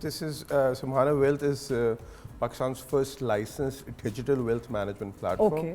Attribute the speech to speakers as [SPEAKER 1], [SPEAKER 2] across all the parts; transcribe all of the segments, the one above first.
[SPEAKER 1] this is so Mahana Wealth is Pakistan's first licensed digital wealth management platform,
[SPEAKER 2] Okay.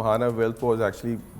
[SPEAKER 1] Mahana Wealth was actually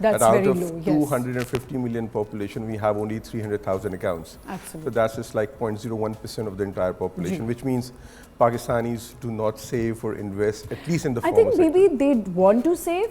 [SPEAKER 2] That's
[SPEAKER 1] that out
[SPEAKER 2] very
[SPEAKER 1] of
[SPEAKER 2] low, yes.
[SPEAKER 1] 250 million population we have only 300,000 accounts.
[SPEAKER 2] Absolutely.
[SPEAKER 1] So that's just like 0.01% of the entire population, which means Pakistanis do not save or invest, at least in the
[SPEAKER 2] I
[SPEAKER 1] formal
[SPEAKER 2] think
[SPEAKER 1] sector.
[SPEAKER 2] maybe they want to save,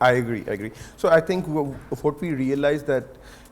[SPEAKER 1] I agree. So I think what we realized that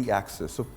[SPEAKER 1] the access. So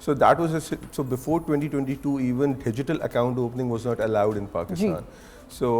[SPEAKER 1] So that was so before 2022 even digital account opening was not allowed in Pakistan. So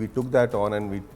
[SPEAKER 1] we took that on and we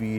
[SPEAKER 1] we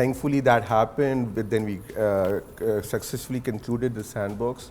[SPEAKER 1] Thankfully that happened, but then we successfully concluded the sandbox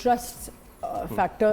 [SPEAKER 2] trust factor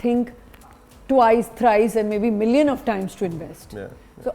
[SPEAKER 2] think twice, thrice and maybe million of times to invest.
[SPEAKER 1] Yeah.
[SPEAKER 2] So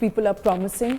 [SPEAKER 2] people are promising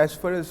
[SPEAKER 1] As far as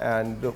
[SPEAKER 1] and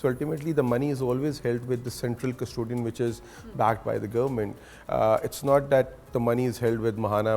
[SPEAKER 1] So ultimately the money is always held with the central custodian which is backed by the government. It's not that the money is held with Mahana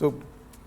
[SPEAKER 1] So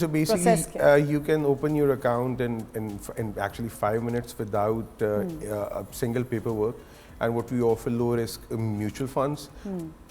[SPEAKER 1] So basically you can open your account in actually 5 minutes without a single paperwork. And what we offer lower is mutual funds.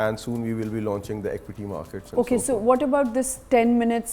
[SPEAKER 1] And soon we will be launching the equity markets.
[SPEAKER 2] Okay, so what about this 10 minutes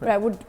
[SPEAKER 2] But I would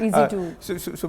[SPEAKER 2] easy to.
[SPEAKER 1] So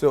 [SPEAKER 1] So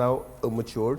[SPEAKER 1] now matured.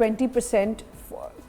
[SPEAKER 2] 20%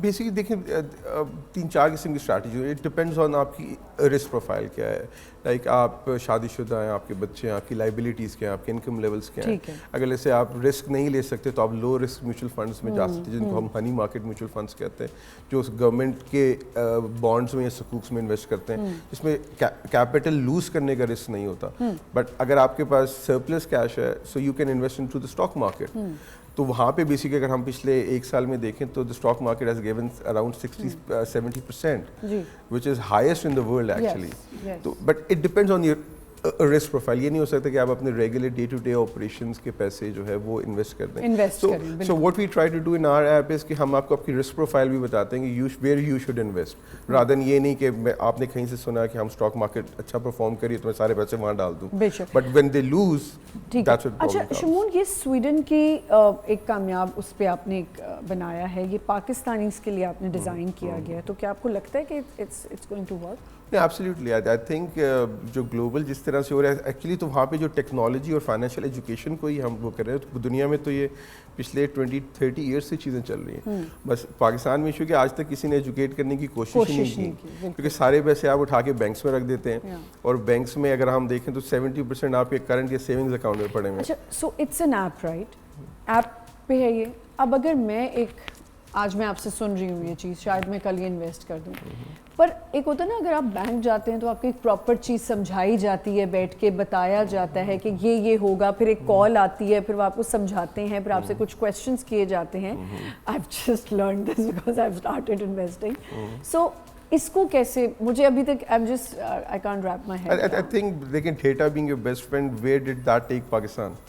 [SPEAKER 1] basically دیکھیں 3-4 قسم کی strategy ہے. It depends آن آپ کی risk profile کیا ہے. Like آپ شادی شدہ ہیں, آپ کے بچے ہیں, آپ کی لائبلٹیز کیا ہیں, آپ کے انکم لیولس کیا ہیں. اگر جیسے آپ رسک نہیں لے سکتے تو آپ لو رسک میوچل فنڈس میں جا سکتے ہیں, جن کو ہم ہنی مارکیٹ میوچل فنڈس کہتے ہیں, جو گورنمنٹ کے بانڈس میں یا سکوکس میں انویسٹ کرتے ہیں, جس میں کیپٹل لوز کرنے کا رسک نہیں ہوتا. بٹ اگر آپ کے پاس سرپلس کیش ہے, so you can invest in to the stock market. تو وہاں پہ بیسکلی اگر ہم پچھلے 1 سال میں دیکھیں تو the stock market has given around 60-70%, which is highest in the world actually. تو but it depends on your risk profile. یہ نہیں ہو سکتا کہ آپ اپنے regular day to day operations کے پیسے جو ہے وہ انویسٹ کر دیں. So what we try to do in our app is کہ ہم آپ کو آپ کی رسک پروفائل بھی بتاتے ہیں کہ where you should invest, rather than یہ نہیں کہ آپ نے کہیں سے سنا کہ ہم اسٹاک مارکیٹ اچھا پرفارم کریے تو میں سارے پیسے وہاں ڈال دوں. But when they lose.
[SPEAKER 2] اچھا شمون, یہ سویڈن کی ایک کامیاب اس پہ آپ نے ایک بنایا ہے, یہ پاکستانیز کے لیے آپ نے ڈیزائن کیا گیا ہے, تو کیا آپ کو لگتا ہے کہ it's going to work?
[SPEAKER 1] Absolutely. I think جو گلوبل جس طرح سے ہو رہا ہے ایکچولی, تو وہاں پہ جو ٹیکنالوجی اور فائنینشیل ایجوکیشن کو ہی ہم وہ کر رہے ہیں. دنیا میں تو یہ پچھلے 20-30 ایئرس سے چیزیں چل رہی ہیں. بس پاکستان میں ایشو کہ آج تک کسی نے ایجوکیٹ کرنے کی کوشش ہی نہیں کی, کیونکہ سارے پیسے آپ اٹھا کے بینکس میں رکھ دیتے ہیں, اور بینکس میں اگر ہم دیکھیں تو 70% آپ کے کرنٹ یا سیونگز اکاؤنٹ میں پڑے ہوئے ہیں.
[SPEAKER 2] اچھا, so it's an app, right? App پہ ہے یہ. اب اگر میں آج میں آپ سے سن رہی ہوں یہ چیز, شاید میں کل یہ انویسٹ کر دوں, پر ایک ہوتا ہے نا, اگر آپ بینک جاتے ہیں تو آپ کو ایک پراپر چیز سمجھائی جاتی ہے, بیٹھ کے بتایا جاتا ہے کہ یہ ہوگا, پھر ایک کال آتی ہے, پھر وہ آپ کو سمجھاتے ہیں, پھر آپ سے کچھ کویسچنس کیے جاتے ہیں. I've just learned this because I've started investing. So اس کو کیسے, مجھے ابھی تک I can't wrap my head.
[SPEAKER 1] I think لیکن data being your best friend, where did that take Pakistan?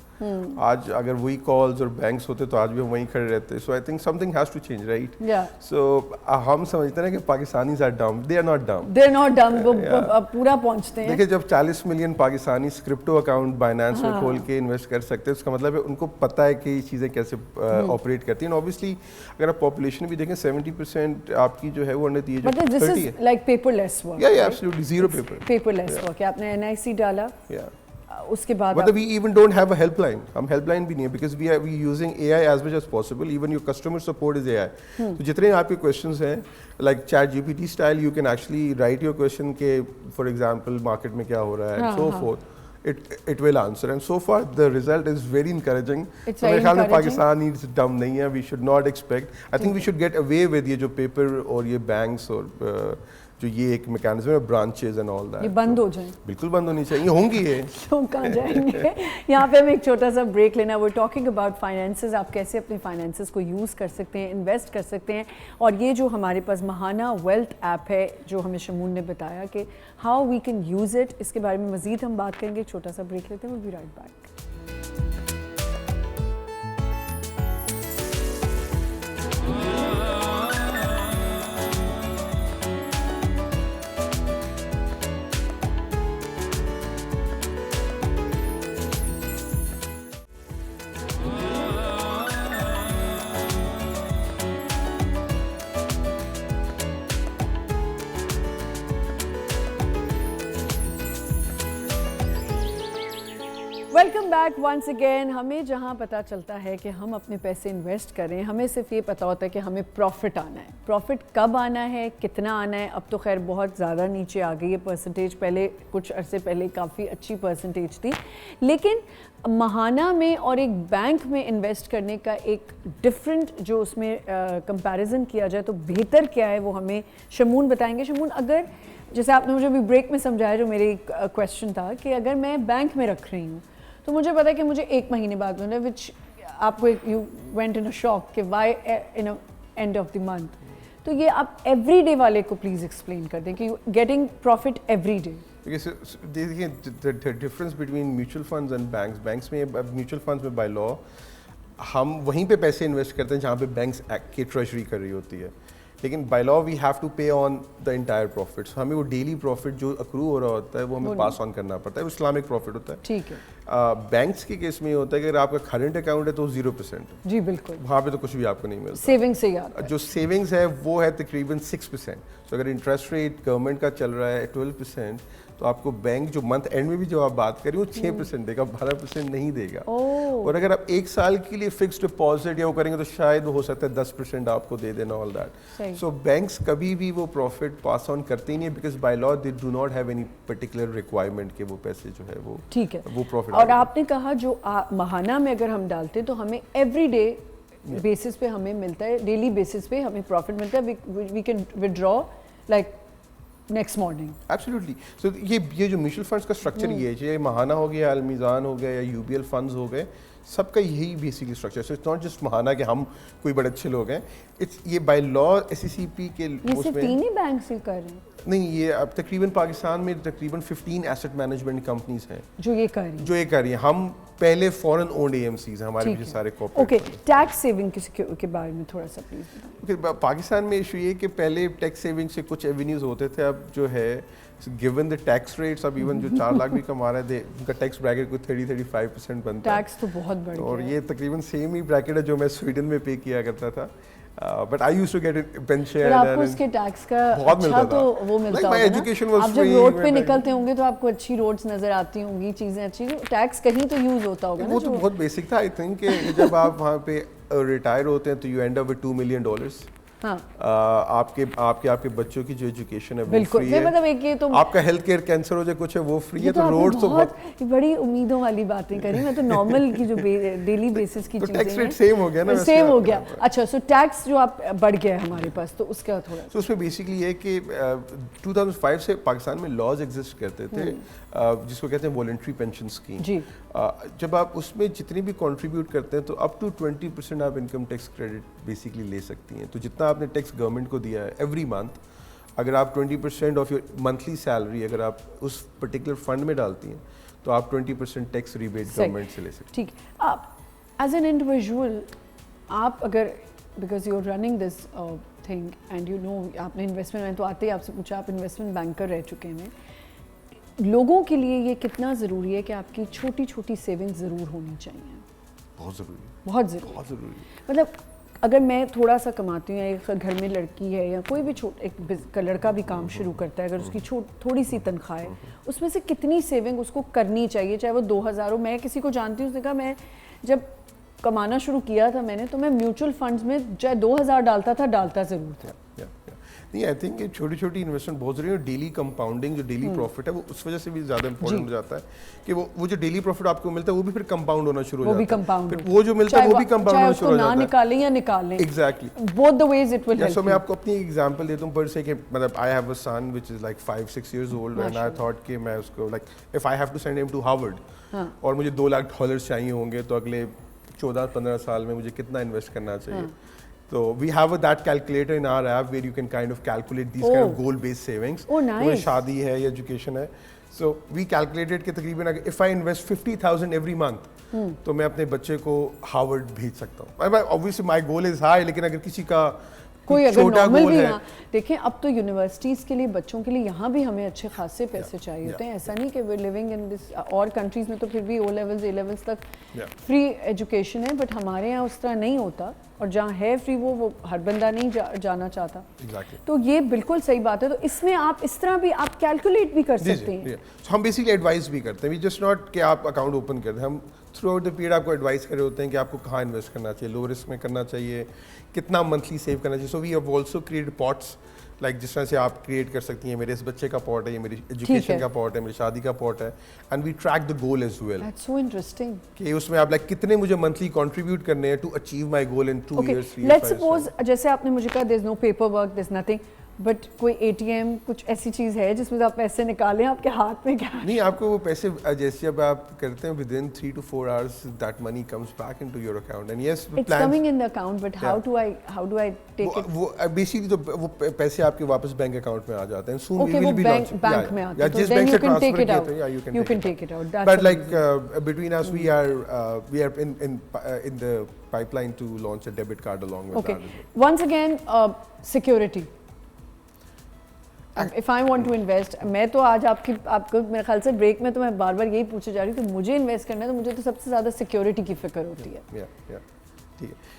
[SPEAKER 1] آج اگر وہی کالز اور بینکس ہوتے تو آج بھی ہم وہیں کھڑے رہتے. So I think something has to change, right? So ہم سمجھتے ہیں کہ Pakistanis are dumb. They are not dumb.
[SPEAKER 2] وہ پورا پہنچتے ہیں.
[SPEAKER 1] دیکھیں, جب 40 million Pakistani crypto account Binance میں کھول کے انویسٹ کر سکتے ہیں, اس کا مطلب ہے ان کو پتہ ہے کہ یہ چیزیں کیسے آپریٹ کرتی ہیں. اوبیسلی اگر آپ پاپولیشن بھی دیکھیں 70% آپ کی جو ہے وہ انڈر دی ایج آف 30 ہے.
[SPEAKER 2] لائک پیپر لیس ورک.
[SPEAKER 1] ایبسلیوٹلی زیرو
[SPEAKER 2] پیپر لیس ورک. آپ نے NIC ڈالا, اس کے بعد
[SPEAKER 1] مطلب we even don't have a helpline. ہم ہیلپ لائن بھی نہیں ہے, because we are using AI as much as possible. Even your customer support is AI. تو جتنے آپ کے questions ہیں, like ChatGPT style, you can actually write your question کہ for example market میں کیا ہو رہا ہے and so forth. It will answer, and so far the result is very encouraging. تو میرے خیال میں پاکستان needs dumb نہیں ہے. We should not expect. I think we should get away with یہ جو پیپر اور یہ بینکس اور جو یہ ایک میکینزم ہے, برانچز اینڈ آل دیٹ,
[SPEAKER 2] یہ بند ہو جائیں.
[SPEAKER 1] بالکل بند ہونی چاہیے. ہوں گی یہ,
[SPEAKER 2] لوگ کہاں جائیں گے. یہاں پہ ہمیں ایک چھوٹا سا بریک لینا. we're talking about finances. آپ کیسے اپنے فائنینسز کو یوز کر سکتے ہیں, انویسٹ کر سکتے ہیں, اور یہ جو ہمارے پاس ماہانہ ویلتھ ایپ ہے جو ہمیں شمون نے بتایا کہ how we can use it, اس کے بارے میں مزید ہم بات کریں گے. چھوٹا سا بریک لیتے ہیں. we'll be right back. Welcome back once again. ہمیں جہاں پتہ چلتا ہے کہ ہم اپنے پیسے انویسٹ کریں, ہمیں صرف یہ پتہ ہوتا ہے کہ ہمیں پروفٹ آنا ہے. پروفٹ کب آنا ہے, کتنا آنا ہے. اب تو خیر بہت زیادہ نیچے آ گئی ہے پرسنٹیج, پہلے کچھ عرصے پہلے کافی اچھی پرسنٹیج تھی. لیکن ماہانہ میں اور ایک بینک میں انویسٹ کرنے کا ایک ڈفرینٹ جو اس میں کمپیریزن کیا جائے تو بہتر کیا ہے وہ ہمیں شمون بتائیں گے. شمون, اگر جیسے آپ نے مجھے ابھی بریک میں سمجھایا, جو میرے کویسچن تھا کہ اگر میں بینک میں رکھ رہی ہوں تو مجھے پتا ہے کہ مجھے 1 مہینے بعد ملے, وچ آپ کو you went in a shock کہ why in end of the month. تو یہ آپ ایوری ڈے والے کو پلیز ایکسپلین کر دیں کہ you getting profit every day.
[SPEAKER 1] دیکھیے difference between mutual funds and banks. Banks میں میوچل فنڈز میں بائی لا ہم وہیں پہ پیسے انویسٹ کرتے ہیں جہاں پہ بینکس کی ٹریجری کر رہی ہوتی ہے, لیکن by law we have to pay on the entire profit. ہمیں وہ ڈیلی پروفٹ جو اکرو ہو رہا ہوتا ہے وہ ہمیں پاس آن کرنا پڑتا ہے. وہ اسلامک پروفٹ ہوتا ہے.
[SPEAKER 2] ٹھیک ہے.
[SPEAKER 1] بینکس کے کیس میں یہ ہوتا ہے کہ اگر آپ کا کرنٹ اکاؤنٹ ہے تو 0%.
[SPEAKER 2] جی بالکل.
[SPEAKER 1] وہاں پہ تو کچھ بھی آپ کو نہیں ملتا.
[SPEAKER 2] سیونگ سے یاد
[SPEAKER 1] جو سیونگز ہے وہ ہے تقریباً 6%. تو اگر انٹرسٹ ریٹ گورنمنٹ کا چل رہا ہے 12%, تو آپ کو بینک جو منتھ اینڈ میں بھی جو آپ بات کریں وہ 6% دے گا, 12% نہیں دے گا. اور اگر آپ 1 سال کے لیے فکس ڈپازٹ یا وہ کریں گے تو شاید ہو سکتا ہے 10% آپ کو دے دینا, آل دیٹ. سو بینکس کبھی بھی وہ پروفٹ پاس آن کرتے ہی نہیں, because by law they do not have any particular requirement کہ وہ پیسے جو ہے وہ
[SPEAKER 2] ٹھیک ہے
[SPEAKER 1] وہ پروفٹ.
[SPEAKER 2] اور آپ نے کہا جو ماہانہ میں اگر ہم ڈالتے تو ہمیں ایوری ڈے بیسس پہ ہمیں ملتا ہے, ڈیلی بیسس پہ ہمیں پروفٹ ملتا ہے, we can withdraw like next morning.
[SPEAKER 1] Absolutely. So یہ جو میوچل فنڈس کا اسٹرکچر یہ ہے, چاہے ماہانہ ہو گیا, المیزان ہو گیا یا یو بی ایل فنڈز ہو گئے, سب کا یہی بیسکلی اسٹرکچر ہے. سو اٹس ناٹ جسٹ ماہانہ کہ ہم کوئی بڑے اچھے لوگ ہیں, یہ by law S C C پی کے
[SPEAKER 2] یہ صرف 3 ہی بینکس ہی کر رہے ہیں
[SPEAKER 1] نہیں, یہ اب تقریباً پاکستان میں تقریباً 15 ایسٹ مینجمنٹ کمپنیز ہیں
[SPEAKER 2] جو یہ کر رہی ہیں.
[SPEAKER 1] ہم پہلے فورن اونڈ اے ایم سیز ہیں ہمارے پیچھے سارے کارپوریٹ.
[SPEAKER 2] اوکے, ٹیکس سیونگ کے بارے میں تھوڑا سا پلیز
[SPEAKER 1] بتائیں. پاکستان میں ایشو یہ کہ پہلے ٹیکس سیونگ سے کچھ ایونیوز ہوتے تھے, اب جو ہے given the tax rates, اب ایون جو 4 لاکھ بھی کما رہے تھے ان کا ٹیکس بریکٹ کوئی 30-35% بنتا ہے.
[SPEAKER 2] ٹیکس تو بہت بڑھ گیا,
[SPEAKER 1] اور یہ تقریباً سیم ہی بریکٹ ہے جو میں سویڈن میں پے کیا کرتا تھا. But I used to get pension.
[SPEAKER 2] آپ کو اس کے ٹیکس کا اچھا تو وہ ملتا ہوگا. آپ جب روڈ پہ نکلتے ہوں گے تو آپ کو اچھی روڈز نظر آتی ہوں گی, چیزیں اچھی, ٹیکس کہیں تو یوز ہوتا ہوگا نا.
[SPEAKER 1] وہ تو بہت بیسک تھا. آئی تھنک کہ جب آپ وہاں پہ ریٹائر ہوتے ہیں تو you and up with $2 million. آپ کے بچوں کی جو ایجوکیشن ہے وہ فری ہے, آپ کا ہیلتھ کیئر کینسر ہو جائے کچھ ہے وہ فری ہے. تو روڈ تو
[SPEAKER 2] بہت بڑی امیدوں والی باتیں کری. میں تو نارمل کی جو ڈیلی بیسس کی چیزیں
[SPEAKER 1] ٹیکس ریٹ سیم ہو گیا نا,
[SPEAKER 2] سیم ہو گیا. اچھا, سو ٹیکس جو آپ بڑھ گیا ہے ہمارے پاس, تو اس کا تھوڑا
[SPEAKER 1] تو اس میں بیسکلی یہ ہے کہ 2005 سے پاکستان میں لاز ایگزسٹ کرتے تھے جس کو کہتے ہیں والنٹری پینشن اسکیم. جب آپ اس میں جتنی بھی کنٹریبیوٹ کرتے ہیں تو اپ ٹو 20% آپ انکم ٹیکس کریڈٹ بیسکلی لے سکتی ہیں. تو جتنا آپ نے ٹیکس گورنمنٹ کو دیا ہے ایوری منتھ, اگر آپ 20% آف یور منتھلی سیلری اگر آپ اس پرٹیکولر فنڈ میں ڈالتی ہیں تو آپ 20% ٹیکس ریبیٹ گورنمنٹ سے لے سکتے ہیں.
[SPEAKER 2] ٹھیک. آپ ایز این انڈیویژول آپ اگر because you are running this thing and you know, آپ نے انویسٹمنٹ, میں تو آتے ہی آپ سے پوچھا, آپ انویسٹمنٹ بینکر رہ چکے ہیں, لوگوں کے لیے یہ کتنا ضروری ہے کہ آپ کی چھوٹی چھوٹی سیونگ ضرور ہونی چاہیے؟
[SPEAKER 1] بہت ضروری,
[SPEAKER 2] بہت ضروری. مطلب اگر میں تھوڑا سا کماتی ہوں, ایک گھر میں لڑکی ہے یا کوئی بھی ایک لڑکا بھی کام شروع کرتا ہے, اگر اس کی تھوڑی سی تنخواہ ہے, اس میں سے کتنی سیونگ اس کو کرنی چاہیے, چاہے وہ 2000 ہو. میں کسی کو جانتی ہوں, اس نے کہا میں جب کمانا شروع کیا تھا میں نے, تو میں میوچل فنڈز میں چاہے 2000 ڈالتا ضرور تھا.
[SPEAKER 1] نہیں, آئی تھنک کہ چھوٹی چھوٹی انویسٹمنٹ بہت ضروری ہے. ڈیلی کمپاؤنڈنگ جو ڈیلی پروفٹ ہے وہ اس وجہ سے بھی زیادہ امپورٹنٹ ہو جاتا ہے کہ وہ جو ڈیلی پروفٹ آپ کو ملتا ہے وہ بھی پھر کمپاؤنڈ ہونا شروع ہو جاتا ہے. وہ جو ملتا ہے وہ بھی کمپاؤنڈ ہونا شروع ہو جاتا ہے,
[SPEAKER 2] نہ نکالیں یا نکالیں.
[SPEAKER 1] Exactly,
[SPEAKER 2] both the ways it will help.
[SPEAKER 1] سو میں آپ کو اپنی ایگزامپل دیتا ہوں. پر سے کہ مطلب I have a son which is like 5-6 years old and I thought کہ میں اس کو like if I have to send him to Harvard اور مجھے $2 lakh چاہیے ہوں گے تو اگلے 14-15 سال میں مجھے کتنا انویسٹ کرنا چاہیے. So we have that calculator in our app where you can kind of calculate these kind of goal-based savings.
[SPEAKER 2] Oh, nice.
[SPEAKER 1] شادی ہے یا ایجوکیشن ہے. So we calculated کہ تقریباً if I invest 50,000 every month تو میں اپنے بچے کو ہارورڈ بھیج سکتا ہوں. Obviously my goal is high, لیکن اگر کسی کا
[SPEAKER 2] کوئی اگر نارمل بھی نہ دیکھیں, اب تو یونیورسٹیز کے لیے بچوں کے لیے یہاں بھی ہمیں اچھے خاصے پیسے چاہیے ہوتے ہیں. ایسا نہیں کہ وی لیونگ ان دس, اور کنٹریز میں تو پھر بھی A-levels تک فری ایجوکیشن ہے, بٹ ہمارے یہاں اس طرح نہیں ہوتا, اور جہاں ہے فری وہ ہر بندہ نہیں جانا چاہتا. تو یہ بالکل صحیح بات ہے. تو اس میں آپ اس طرح بھی آپ کیلکولیٹ بھی کر سکتے ہیں.
[SPEAKER 1] ہم بیسکلی ایڈوائز بھی کرتے ہیں, وی جسٹ ناٹ کہ آپ اکاؤنٹ اوپن کرتے ہیں, ہم تھرو آؤٹ دا پیریڈ آپ کو ایڈوائز کر رہے ہوتے ہیں کہ آپ کو کہاں انویسٹ کرنا چاہیے, لو رسک میں کرنا چاہیے, کتنا منتھلی سیو کرنا چاہیے. So we have also create pots, like جس طرح سے آپ کریٹ کر سکتی ہیں, میرے اس بچے کا پاٹ ہے, یہ میری ایجوکیشن کا پاٹ ہے, میری شادی کا پاٹ ہے, and we track the goal as well.
[SPEAKER 2] That's so interesting
[SPEAKER 1] کہ اس میں آپ لائک کتنے مجھے منتھلی کنٹریبیوٹ کرنے ہیں to achieve my goal in 2 years 3 years.
[SPEAKER 2] Let's suppose جیسے آپ نے مجھے کہا there is no paper work, there is nothing, but کوئی ATM کچھ ایسی چیز ہے جس میں آپ پیسے نکالیں, آپ کے ہاتھ میں کیا
[SPEAKER 1] نہیں, آپ کو وہ پیسے جیسے اب آپ کرتے ہیں ودن 3 to 4 hours that money comes back into your account. And yes,
[SPEAKER 2] it's coming in the account, but how do I take it?
[SPEAKER 1] وہ بیسیکلی تو وہ پیسے آپ کے واپس بینک اکاؤنٹ میں آ جاتے ہیں. soon
[SPEAKER 2] we will be launching bank میں آتے ہیں,
[SPEAKER 1] جس بینک سے ٹرانسفر کیے تھے you can take it out. But like between us we are in the pipeline to launch a debit card along with that.
[SPEAKER 2] Once again, security. If I want to invest, میں تو آج آپ کو میرے خیال سے بریک میں تو میں بار بار یہی پوچھے جا رہی ہوں, تو مجھے انویسٹ کرنا ہے تو مجھے تو سب سے زیادہ سیکیورٹی کی فکر ہوتی ہے.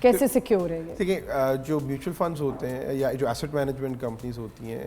[SPEAKER 2] کیسے سیکیور ہے یہ؟
[SPEAKER 1] دیکھیں, جو میوچل فنڈز ہوتے ہیں یا جو ایسٹ مینجمنٹ کمپنیز ہوتی ہیں,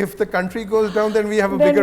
[SPEAKER 1] if the country goes down then we have a bigger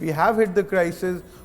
[SPEAKER 1] We have hit the crisis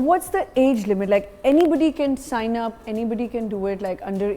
[SPEAKER 2] What's the age limit? Like anybody can sign up, anybody can do it. Like under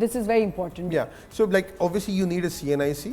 [SPEAKER 2] this is very important.
[SPEAKER 1] Yeah, so like obviously you need a CNIC.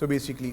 [SPEAKER 1] so basically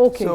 [SPEAKER 2] Okay,
[SPEAKER 1] so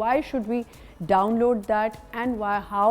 [SPEAKER 2] why should we download that and how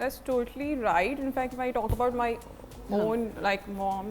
[SPEAKER 3] That's totally right. In fact, if I talk about my own like mom,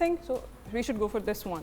[SPEAKER 3] thing, so we should go for this one.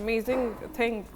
[SPEAKER 3] amazing thing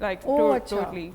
[SPEAKER 3] like totally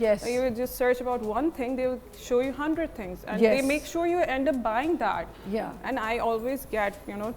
[SPEAKER 2] Yes.
[SPEAKER 3] You just search about one thing, they will show you 100 things and they make sure you end up buying that.
[SPEAKER 2] Yeah.
[SPEAKER 3] And I always get trapped by this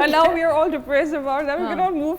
[SPEAKER 3] And now we are all depressed about that. We cannot move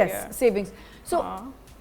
[SPEAKER 2] yes, savings. So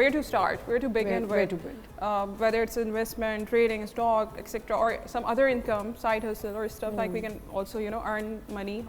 [SPEAKER 3] where to start, where to begin with, whether it's investment, trading, stock, etc. or some other income, side hustle or stuff like we can also earn money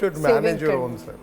[SPEAKER 1] should manage your own self.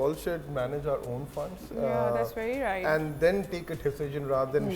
[SPEAKER 1] all should manage our own funds.
[SPEAKER 3] Yeah, that's very right.
[SPEAKER 1] And then take a decision rather than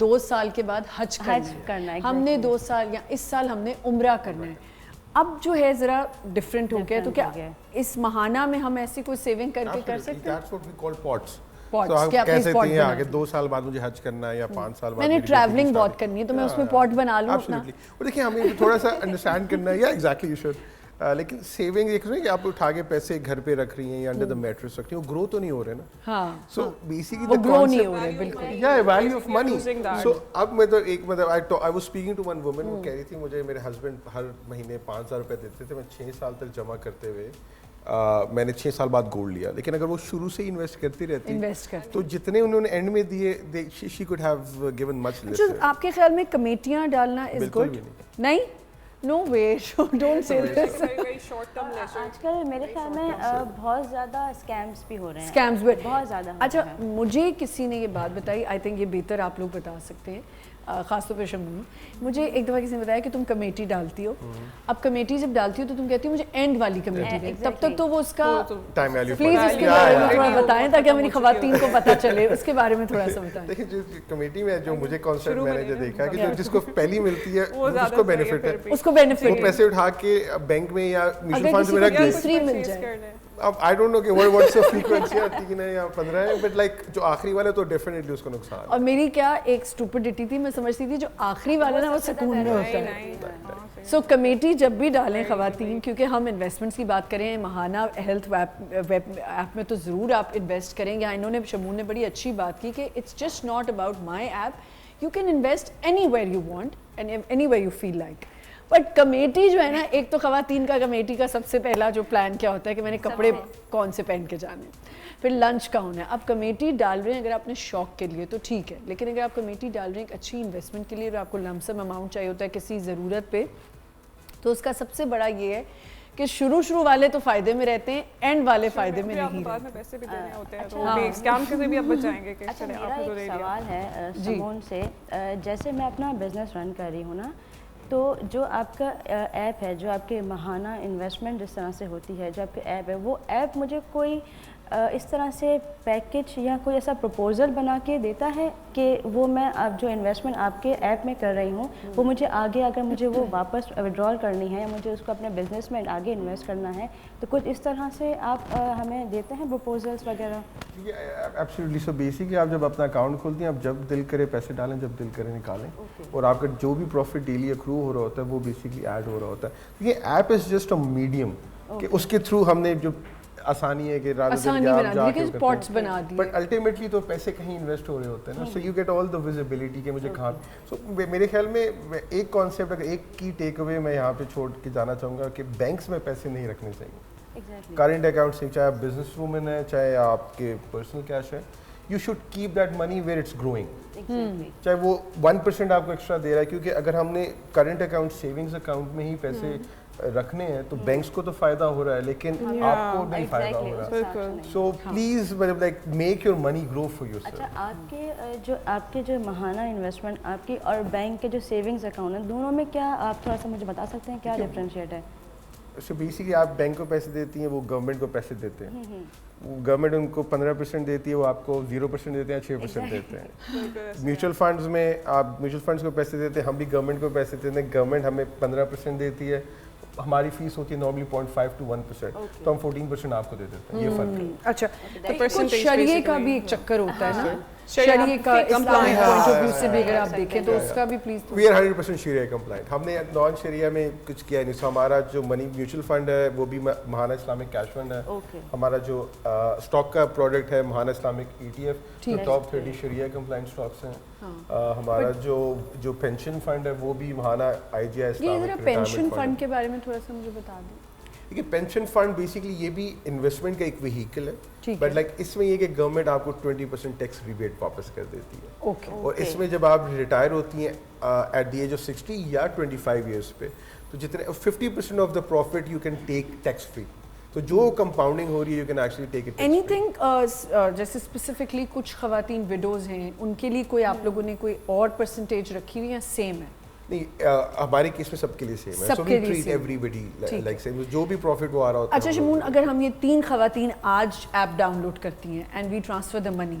[SPEAKER 2] 2 سال کے بعد حج کرنا ہے, ہم نے 2 سال یا اس سال ہم نے عمرہ کرنا ہے. اب جو ہے ذرا ڈفرینٹ ہو گیا, تو کیا اس ماہانہ میں ہم ایسی کوئی سیونگ کر کے کر سکتے ہیں؟
[SPEAKER 1] That's what we call pots.
[SPEAKER 2] Pots,
[SPEAKER 1] تو
[SPEAKER 2] کیا
[SPEAKER 1] آپ کہہ سکتے ہیں آگے 2 سال بعد مجھے حج کرنا ہے یا 5 سال بعد
[SPEAKER 2] میں نے ٹریولنگ بہت کرنی ہے تو میں اس میں پوٹ بنا لوں اپنا.
[SPEAKER 1] اور دیکھیں ہمیں تھوڑا سا انڈرسٹینڈ کرنا ہے, یا ایگزیکٹلی یو شوڈ, لیکن سیونگ ایک ہے کہ آپ اٹھا کے پیسے گھر پہ رکھ رہی ہیں یا انڈر دا میٹریس رکھ رہی ہیں, وہ گرو تو نہیں ہو رہے نا.
[SPEAKER 2] ہاں,
[SPEAKER 1] سو بیسیکلی
[SPEAKER 2] وہ گرو نہیں ہو رہے بالکل.
[SPEAKER 1] یا ویلیو آف منی. سو اب میں تو ایک مطلب I was speaking to one woman, وہ کہہ رہی تھی مجھے میرے ہسبینڈ ہر مہینے 5,000 روپے دیتے تھے, میں 6 سال تک جمع کرتے ہوئے میں نے 6 سال بعد گولڈ لیا. لیکن اگر وہ شروع سے انویسٹ کرتی رہتی تو جتنے انہوں نے اینڈ میں دیے شی کوڈ ہیو گیون مچ لیس.
[SPEAKER 2] آپ کے خیال میں کمیٹیاں ڈالنا از گڈ؟ نہیں, نو وے, ڈونٹ سے دس.
[SPEAKER 4] آج کل میرے خیال میں بہت زیادہ اسکیمز بھی ہو رہے ہیں,
[SPEAKER 2] اسکیمز بھی
[SPEAKER 4] بہت زیادہ.
[SPEAKER 2] اچھا, مجھے کسی نے یہ بات بتائی, آئی تھنک یہ بہتر آپ لوگ بتا سکتے ہیں, خاص طور پہ شمون, مجھے ایک دفعہ کسی نے بتایا کہ تم کمیٹی ڈالتی ہو. اب کمیٹی جب ڈالتی ہو تو تم کہتی ہو مجھے اینڈ والی کمیٹی دے, تب تک تو وہ اس کا پلیز اس کے بارے میں تھوڑا بتائیں تاکہ ہماری خواتین کو پتہ چلے, اس کے بارے میں تھوڑا سا بتائیں.
[SPEAKER 1] دیکھیں جو کمیٹی میں جو مجھے کانسیپٹ میں نے جو دیکھا کہ جس کو پہلی ملتی ہے اس کو بینیفٹ ہے,
[SPEAKER 2] اس کو بینیفٹ,
[SPEAKER 1] وہ پیسے اٹھا کے بینک میں یا میوچل فنڈز میں رکھ
[SPEAKER 2] تیسری مل جائے.
[SPEAKER 1] اب آئی ڈونٹ نو کہ واٹس دا فریکوینسی ہے, 3 ہے یا 15 ہے, بٹ لائک جو آخری والا تو ڈیفینیٹلی اس کو نقصان.
[SPEAKER 2] اور میری کیا ایک اسٹوپڈیٹی تھی, میں سمجھتی تھی جو آخری والا نا وہ سکون میں ہوتا ہے. سو کمیٹی جب بھی ڈالیں خواتین, کیونکہ ہم انویسٹمنٹس کی بات کریں, ماہانہ ہیلتھ ایپ میں تو ضرور آپ انویسٹ کریں گے. انہوں نے, شمون نے بڑی اچھی بات کی کہ it's just not about my app, you can invest anywhere you want and anywhere you feel like. But committee جو ہے نا, ایک تو خواتین کا کمیٹی کا سب سے پہلا جو پلان کیا ہوتا ہے کہ میں نے کپڑے کون سے پہن کے جانے, پھر لنچ کا ہونا ہے. اب کمیٹی ڈال رہے ہیں اگر اپنے شوق کے لیے تو ٹھیک ہے, لیکن اگر آپ کمیٹی ڈال رہے ہیں ایک اچھی انویسٹمنٹ کے لیے اور آپ کو لم سم اماؤنٹ چاہیے ہوتا ہے کسی ضرورت پہ, تو اس کا سب سے بڑا یہ ہے کہ شروع والے تو فائدے میں رہتے ہیں, اینڈ والے فائدے میں نہیں
[SPEAKER 3] بعد میں پیسے بھی دینے ہوتے ہیں, تو اسکیم سے بھی اب بچ جائیں گے.
[SPEAKER 4] اچھا, میرا ایک سوال ہے سمون سے, جیسے میں اپنا بزنس رن کر رہی ہوں نا, تو جو آپ کا ایپ ہے, جو آپ کے ماہانہ انویسٹمنٹ جس طرح سے ہوتی ہے, جو آپ کا ایپ ہے, وہ ایپ مجھے کوئی اس طرح سے پیکج یا کوئی ایسا پروپوزل بنا کے دیتا ہے کہ وہ میں اب جو انویسٹمنٹ آپ کے ایپ میں کر رہی ہوں وہ مجھے آگے اگر مجھے وہ واپس ودرال کرنی ہے یا مجھے اس کو اپنے بزنس میں آگے انویسٹ کرنا ہے, تو کچھ اس طرح سے آپ ہمیں دیتے ہیں پروپوزلس وغیرہ؟
[SPEAKER 1] ایبسلیٹلی. سو بیسکلی آپ جب اپنا اکاؤنٹ کھولتی ہیں, آپ جب دل کرے پیسے ڈالیں, جب دل کرے نکالیں, اور آپ کا جو بھی پروفٹ ڈیلی اکرو ہو رہا ہوتا ہے وہ بیسکلی ایڈ ہو رہا ہوتا ہے. یہ app is just a medium کہ اس کے تھرو ہم نے جو آسانی ہے کہ
[SPEAKER 2] پوٹس بنا دی,
[SPEAKER 1] بٹ الٹیمیٹلی تو پیسے کہیں انویسٹ ہو رہے ہوتے ہیں نا. So you get all the visibility کہ مجھے کہاں. سو میرے خیال میں ایک کانسیپٹ, اگر ایک کی ٹیک اوے میں یہاں پہ چھوڑ کے جانا چاہوں گا کہ بینکس میں پیسے نہیں رکھنے چاہیے. کرنٹ اکاؤنٹ سے, چاہے آپ بزنس وومن ہے, چاہے آپ کے پرسنل کیش ہے, you should keep that money where it's growing. چاہے وہ 1% آپ کو ایکسٹرا دے رہا ہے, کیونکہ اگر ہم نے کرنٹ اکاؤنٹ سیونگز اکاؤنٹ میں ہی پیسے رکھنے ہیں تو بینکس کو تو فائدہ ہو رہا ہے لیکن آپ کو نہیں فائدہ ہو رہا. سو پلیز مطلب like make your money grow for yourself.
[SPEAKER 4] اچھا, آپ کے جو ماہانہ انویسٹمنٹ آپ کی اور بینک کے جو سیونگز اکاؤنٹ ہیں, دونوں میں کیا آپ تھوڑا سا مجھے بتا سکتے ہیں کیا ڈفرینشیٹ ہے؟
[SPEAKER 1] سو بیسکلی آپ بینک کو پیسے دیتی ہیں, وہ گورنمنٹ کو پیسے دیتے ہیں. گورنمنٹ ان کو 15% دیتی ہے, وہ آپ کو 0% دیتے ہیں, 6% دیتے ہیں. میوچل فنڈز میں آپ میوچل فنڈز کو پیسے دیتے ہیں, ہم بھی گورنمنٹ کو پیسے دیتے ہیں. گورنمنٹ ہمیں 15% دیتی ہے, ہماری فیس ہوتی ہے نارملی 0.5 to 1%, تو ہم 14% آپ کو دے دیتے ہیں. یہ فرق ہے.
[SPEAKER 2] اچھا, شریعہ کا بھی ایک چکر ہوتا ہے نا, شریعہ کا اسلامک پوائنٹ آف ویو سے بھی اگر آپ دیکھیں تو اس کا بھی پلیز.
[SPEAKER 1] وی آر 100% شریعہ کمپلائنٹ. ہم نے نان شریعہ میں کچھ کیا نہیں. سو ہمارا جو منی میوچل فنڈ ہے وہ بھی ماہانہ اسلامک کیش فنڈ ہے. ہمارا جو اسٹاک کا پروڈکٹ ہے ماہانہ اسلامک ETF, ٹاپ 30 شریعہ کمپلائنٹ اسٹاکس ہیں. ہمارا جو پینشن فنڈ ہے وہ بھی ماہانہ IGI اسلامک.
[SPEAKER 2] پینشن فنڈ کے بارے میں تھوڑا سا مجھے بتا دیں.
[SPEAKER 1] دیکھیے پینشن فنڈ بیسکلی یہ بھی انویسٹمنٹ کا ایک وہیکل ہے, بٹ لائک اس میں یہ کہ گورنمنٹ آپ کو 20% ٹیکس ریبیٹ واپس کر دیتی ہے. اور اس میں جب آپ ریٹائر ہوتی ہیں ایٹ دی ایج آف 60 یا 25 ایئرس پہ, تو جتنے 50% of the profit you can take tax free. تو جو کمپاؤنڈنگ ہو رہی ہے you can actually take it.
[SPEAKER 2] Anything جیسے اسپیسیفکلی کچھ خواتین وڈوز ہیں, ان کے لیے کوئی آپ لوگوں نے کوئی اور پرسنٹیج رکھی ہوئی یا سیم ہے؟
[SPEAKER 1] نہیں, ہمارے کیس میں سب کے لیے سیم ہے. So we treat everybody like same, جو بھی پروفٹ وہ آ رہا ہوتا ہے.
[SPEAKER 2] اچھا شمون, اگر ہم یہ 3 خواتین آج ایپ ڈاؤن لوڈ کرتی ہیں and we transfer the money,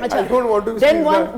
[SPEAKER 1] I don't want to.
[SPEAKER 2] Then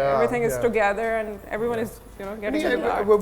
[SPEAKER 3] everything is together and everyone is getting into that.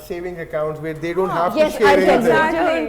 [SPEAKER 1] saving account where they don't have to share anything.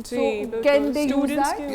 [SPEAKER 2] so can they use that?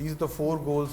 [SPEAKER 1] these are the 4 goals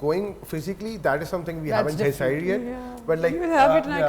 [SPEAKER 1] going physically, that is something we haven't decided yet, but like
[SPEAKER 3] you have it like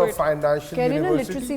[SPEAKER 1] a financial
[SPEAKER 2] literacy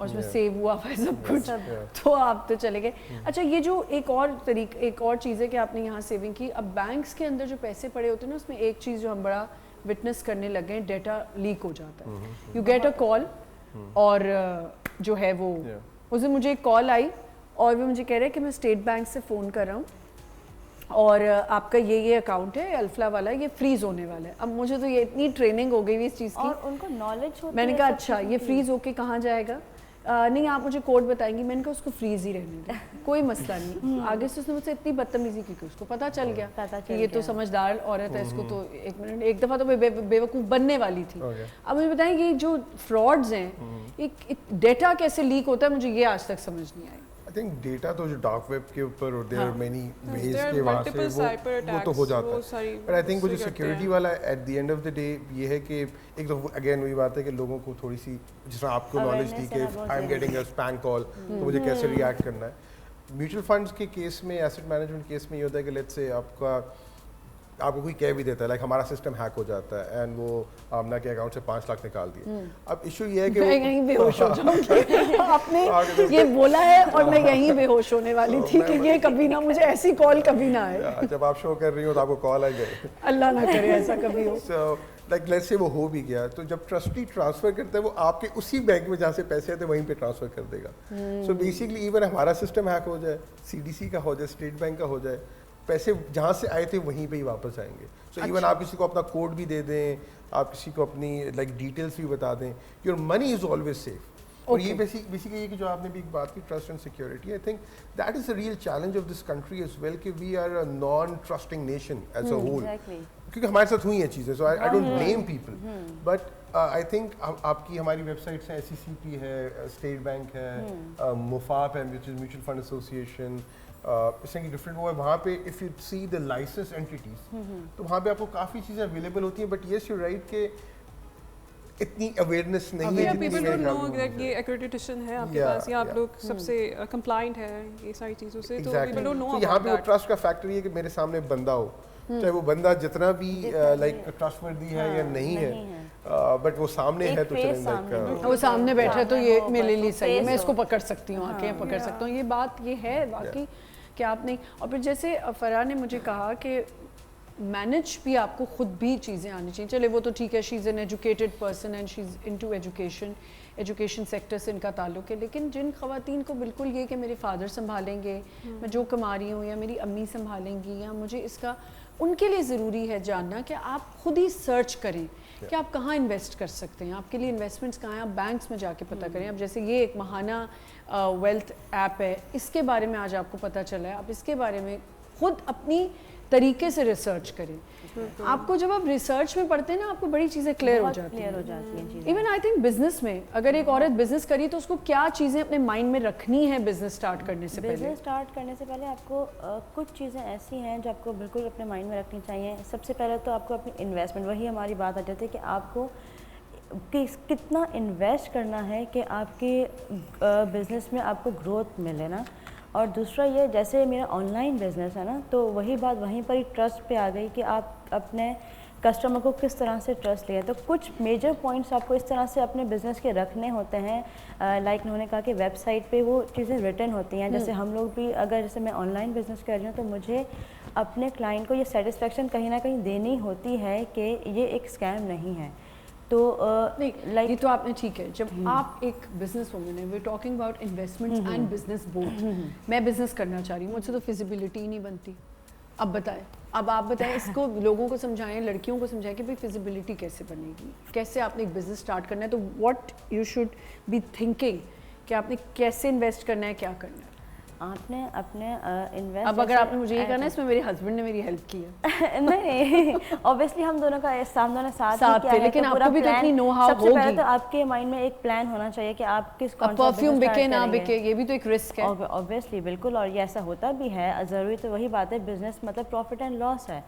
[SPEAKER 2] اور اس میں save ہوا ہے سب کچھ, تو آپ تو چلے گئے. اچھا یہ جو ایک اور چیز ہے کہ آپ نے یہاں سیونگ کی, اب بینکس کے اندر جو پیسے پڑے ہوتے ہیں نا, اس میں ایک چیز جو ہم بڑا وٹنس کرنے لگے ہیں, ڈیٹا لیک ہو جاتا ہے. یو گیٹ اے کال, اور جو ہے وہ اس دن مجھے ایک کال آئی اور وہ مجھے کہہ رہے ہیں کہ میں اسٹیٹ بینک سے فون کر رہا ہوں اور آپ کا یہ اکاؤنٹ ہے الفلا والا, یہ فریز ہونے والا ہے. اب مجھے تو یہ اتنی ٹریننگ ہو گئی ہوئی اس چیز کی,
[SPEAKER 4] اور ان کو نالج ہوتی ہے.
[SPEAKER 2] میں نے کہا اچھا یہ فریز ہو کے کہاں جائے گا, نہیں آپ مجھے کوڈ بتائیں گی. میں نے کہا اس کو فریز ہی رہنے دیں, کوئی مسئلہ نہیں. آگے سے اس نے مجھ سے اتنی بدتمیزی کی کہ اس کو پتہ چل گیا کہ یہ تو سمجھدار عورت ہے, اس کو تو ایک دفعہ تو بے وقوف بننے والی تھی. اب مجھے بتائیں کہ جو فراڈز ہیں, ڈیٹا کیسے لیک ہوتا ہے, مجھے یہ آج تک سمجھ نہیں آئی.
[SPEAKER 5] I think ڈیٹا تو جو ڈارک ویب کے اوپر اور there are many ways کے وہاں سے وہ تو ہو جاتا ہے. But I think وہ جو سیکیورٹی والا at the end of the day یہ ہے کہ ایک تو اگین وہی بات ہے کہ لوگوں کو تھوڑی سی جس طرح آپ کو نالج دی کہ I am getting a spam call تو مجھے کیسے ریئیکٹ کرنا ہے. میوچل فنڈس کے کیس میں, ایسٹ مینجمنٹ کیس میں یہ ہوتا ہے کہ لیٹس سے آپ کو کوئی کہہ بھی دیتا ہے لائک ہمارا سسٹم ہیک ہو جاتا ہے اینڈ وہ آمنہ کے اکاؤنٹ سے 5 لاکھ نکال دیے. اب ایشو یہ ہے کہ
[SPEAKER 2] میں یہیں بے ہوش ہو جاؤں گی. آپ نے یہ بولا ہے اور میں یہیں بے ہوش ہونے والی تھی کہ یہ کبھی نہ, مجھے ایسی کال کبھی نہ آئے.
[SPEAKER 5] جب آپ شو کر رہی ہو تو آپ کو کال آ جائے,
[SPEAKER 2] اللہ نہ کرے ایسا کبھی ہو.
[SPEAKER 5] سو لائک لیٹس سے وہ ہو بھی گیا تو جب ٹرسٹی ٹرانسفر کرتا ہے وہ آپ کے اسی بینک میں جہاں سے پیسے آتے ہیں وہیں پہ ٹرانسفر کر دے گا. سو بیسکلی ایون ہمارا سسٹم ہیک ہو جائے, سی ڈی سی کا ہو جائے, اسٹیٹ بینک کا ہو جائے, پیسے جہاں سے آئے تھے وہیں پہ ہی واپس آئیں گے. سو ایون آپ کسی کو اپنا کوڈ بھی دے دیں, آپ کسی کو اپنی لائک ڈیٹیلس بھی بتا دیں, your money is always safe. اور یہ بیسیکلی یہ کہ جو آپ نے بھی ایک بات کی trust and security, I think that is a real challenge of this country as well کہ we are a non trusting nation as a whole, کیونکہ ہمارے ساتھ ہوئی ہیں چیزیں. So I don't blame people, but I think آپ کی ہماری ویب سائٹس ہیں, ایس سی سی پی ہے, اسٹیٹ بینک ہے, مفاپ ہے which is mutual fund association, اس طرح کی ڈفرینٹ وہ ہے. وہاں پہ if you see the license entities تو وہاں پہ آپ کو کافی چیزیں اویلیبل ہوتی ہیں. بٹ یس یو رائٹ کہ اتنی اویئرنیس نہیں ہے.
[SPEAKER 3] پیپل ڈونٹ نو دیٹ یہ ایکریڈیٹیشن ہے آپ کے پاس یا آپ لوگ سب سے کمپلائنٹ ہے یہ ساری چیزوں سے, تو پیپل ڈونٹ نو.
[SPEAKER 5] یہاں پہ وہ ٹرسٹ کا فیکٹر یہ کہ میرے سامنے بندہ ہو, چاہے وہ بندہ جتنا بھی لائک ٹرسٹ وردی ہے یا نہیں ہے, بٹ وہ سامنے ہے تو چلیں لائک
[SPEAKER 2] وہ سامنے بیٹھا تو یہ میرے لیے صحیح ہے, میں اس کو پکڑ سکتی ہوں, آ کے پکڑ سکتا ہوں. یہ بات یہ ہے واقعی کہ آپ نے. اور پھر جیسے فرح نے مجھے کہا کہ مینج بھی آپ کو خود بھی چیزیں آنی چاہیے. چلے وہ تو ٹھیک ہے, she is an educated person and she is into education sector سے ان کا تعلق ہے. لیکن جن خواتین کو بالکل یہ کہ میرے فادر سنبھالیں گے, میں جو کما رہی ہوں, یا میری امی سنبھالیں گی, یا مجھے اس کا, ان کے لیے ضروری ہے جاننا کہ آپ خود ہی سرچ کریں کہ آپ کہاں انویسٹ کر سکتے ہیں, آپ کے لیے انویسٹمنٹس کہاں ہیں, آپ بینکس میں جا کے پتہ کریں. اب جیسے یہ ایک ماہانہ ویلتھ ایپ ہے, اس کے بارے میں آج آپ کو پتہ چلا ہے, آپ اس کے بارے میں خود اپنی طریقے سے ریسرچ کریں. آپ کو جب آپ ریسرچ میں پڑھتے ہیں نا, آپ کو بڑی چیزیں کلیئر ہو جاتی ہیں. ایون آئی تھنک بزنس میں اگر ایک عورت بزنس کری تو اس کو کیا چیزیں اپنے مائنڈ میں رکھنی ہے بزنس اسٹارٹ کرنے سے پہلے.
[SPEAKER 4] بزنس اسٹارٹ کرنے سے پہلے آپ کو کچھ چیزیں ایسی ہیں جو آپ کو بالکل اپنے مائنڈ میں رکھنی چاہیے. سب سے پہلے تو آپ کو اپنی انویسٹمنٹ, وہی ہماری بات آ جاتی ہے کہ آپ کو کتنا انویسٹ کرنا ہے کہ آپ کے بزنس میں آپ کو گروتھ ملے نا. اور دوسرا یہ جیسے میرا آن لائن بزنس ہے نا, تو وہی بات وہیں پر ہی ٹرسٹ پہ آ گئی کہ آپ اپنے کسٹمر کو کس طرح سے ٹرسٹ لیا. تو کچھ میجر پوائنٹس آپ کو اس طرح سے اپنے بزنس کے رکھنے ہوتے ہیں. لائک انہوں نے کہا کہ ویب سائٹ پہ وہ چیزیں ریٹن ہوتی ہیں. جیسے ہم لوگ بھی اگر جیسے میں آن لائن بزنس کر رہی ہوں تو مجھے اپنے کلائنٹ کو یہ سیٹسفیکشن کہیں نہ کہیں دینی ہوتی ہے کہ یہ ایک اسکیم نہیں ہے. تو
[SPEAKER 2] یہ تو آپ نے ٹھیک ہے, جب آپ ایک بزنس وومن ہے, we are talking about investments and business both. میں بزنس کرنا چاہ رہی ہوں, مجھ سے تو فیزیبلٹی ہی نہیں بنتی. اب بتائیں, اب آپ بتائیں اس کو, لوگوں کو سمجھائیں, لڑکیوں کو سمجھائیں کہ بھائی فیزیبلٹی کیسے بنے گی, کیسے آپ نے ایک بزنس اسٹارٹ کرنا ہے. تو what you should be thinking کہ آپ نے کیسے انویسٹ کرنا ہے, کیا کرنا ہے.
[SPEAKER 4] آپ نے اپنے انویسٹ,
[SPEAKER 2] اب اگر آپ نے مجھے یہ کرنا ہے, اس میں میرے ہسبینڈ نے میری ہیلپ کی ہے.
[SPEAKER 4] نہیں اوبیسلی ہم دونوں کا ساتھ
[SPEAKER 2] تھے, لیکن آپ کو بھی تو اتنی نو ہاؤ ہوگی.
[SPEAKER 4] سب سے پہلے تو آپ کے مائنڈ میں ایک پلان ہونا چاہیے کہ آپ کس
[SPEAKER 2] پرفیوم بکے نہ بکے, یہ بھی تو ایک رسک ہے.
[SPEAKER 4] اوبیسلی بالکل, اور یہ ایسا ہوتا بھی ہے. ضروری تو وہی بات ہے, بزنس مطلب پروفٹ اینڈ لاس ہے.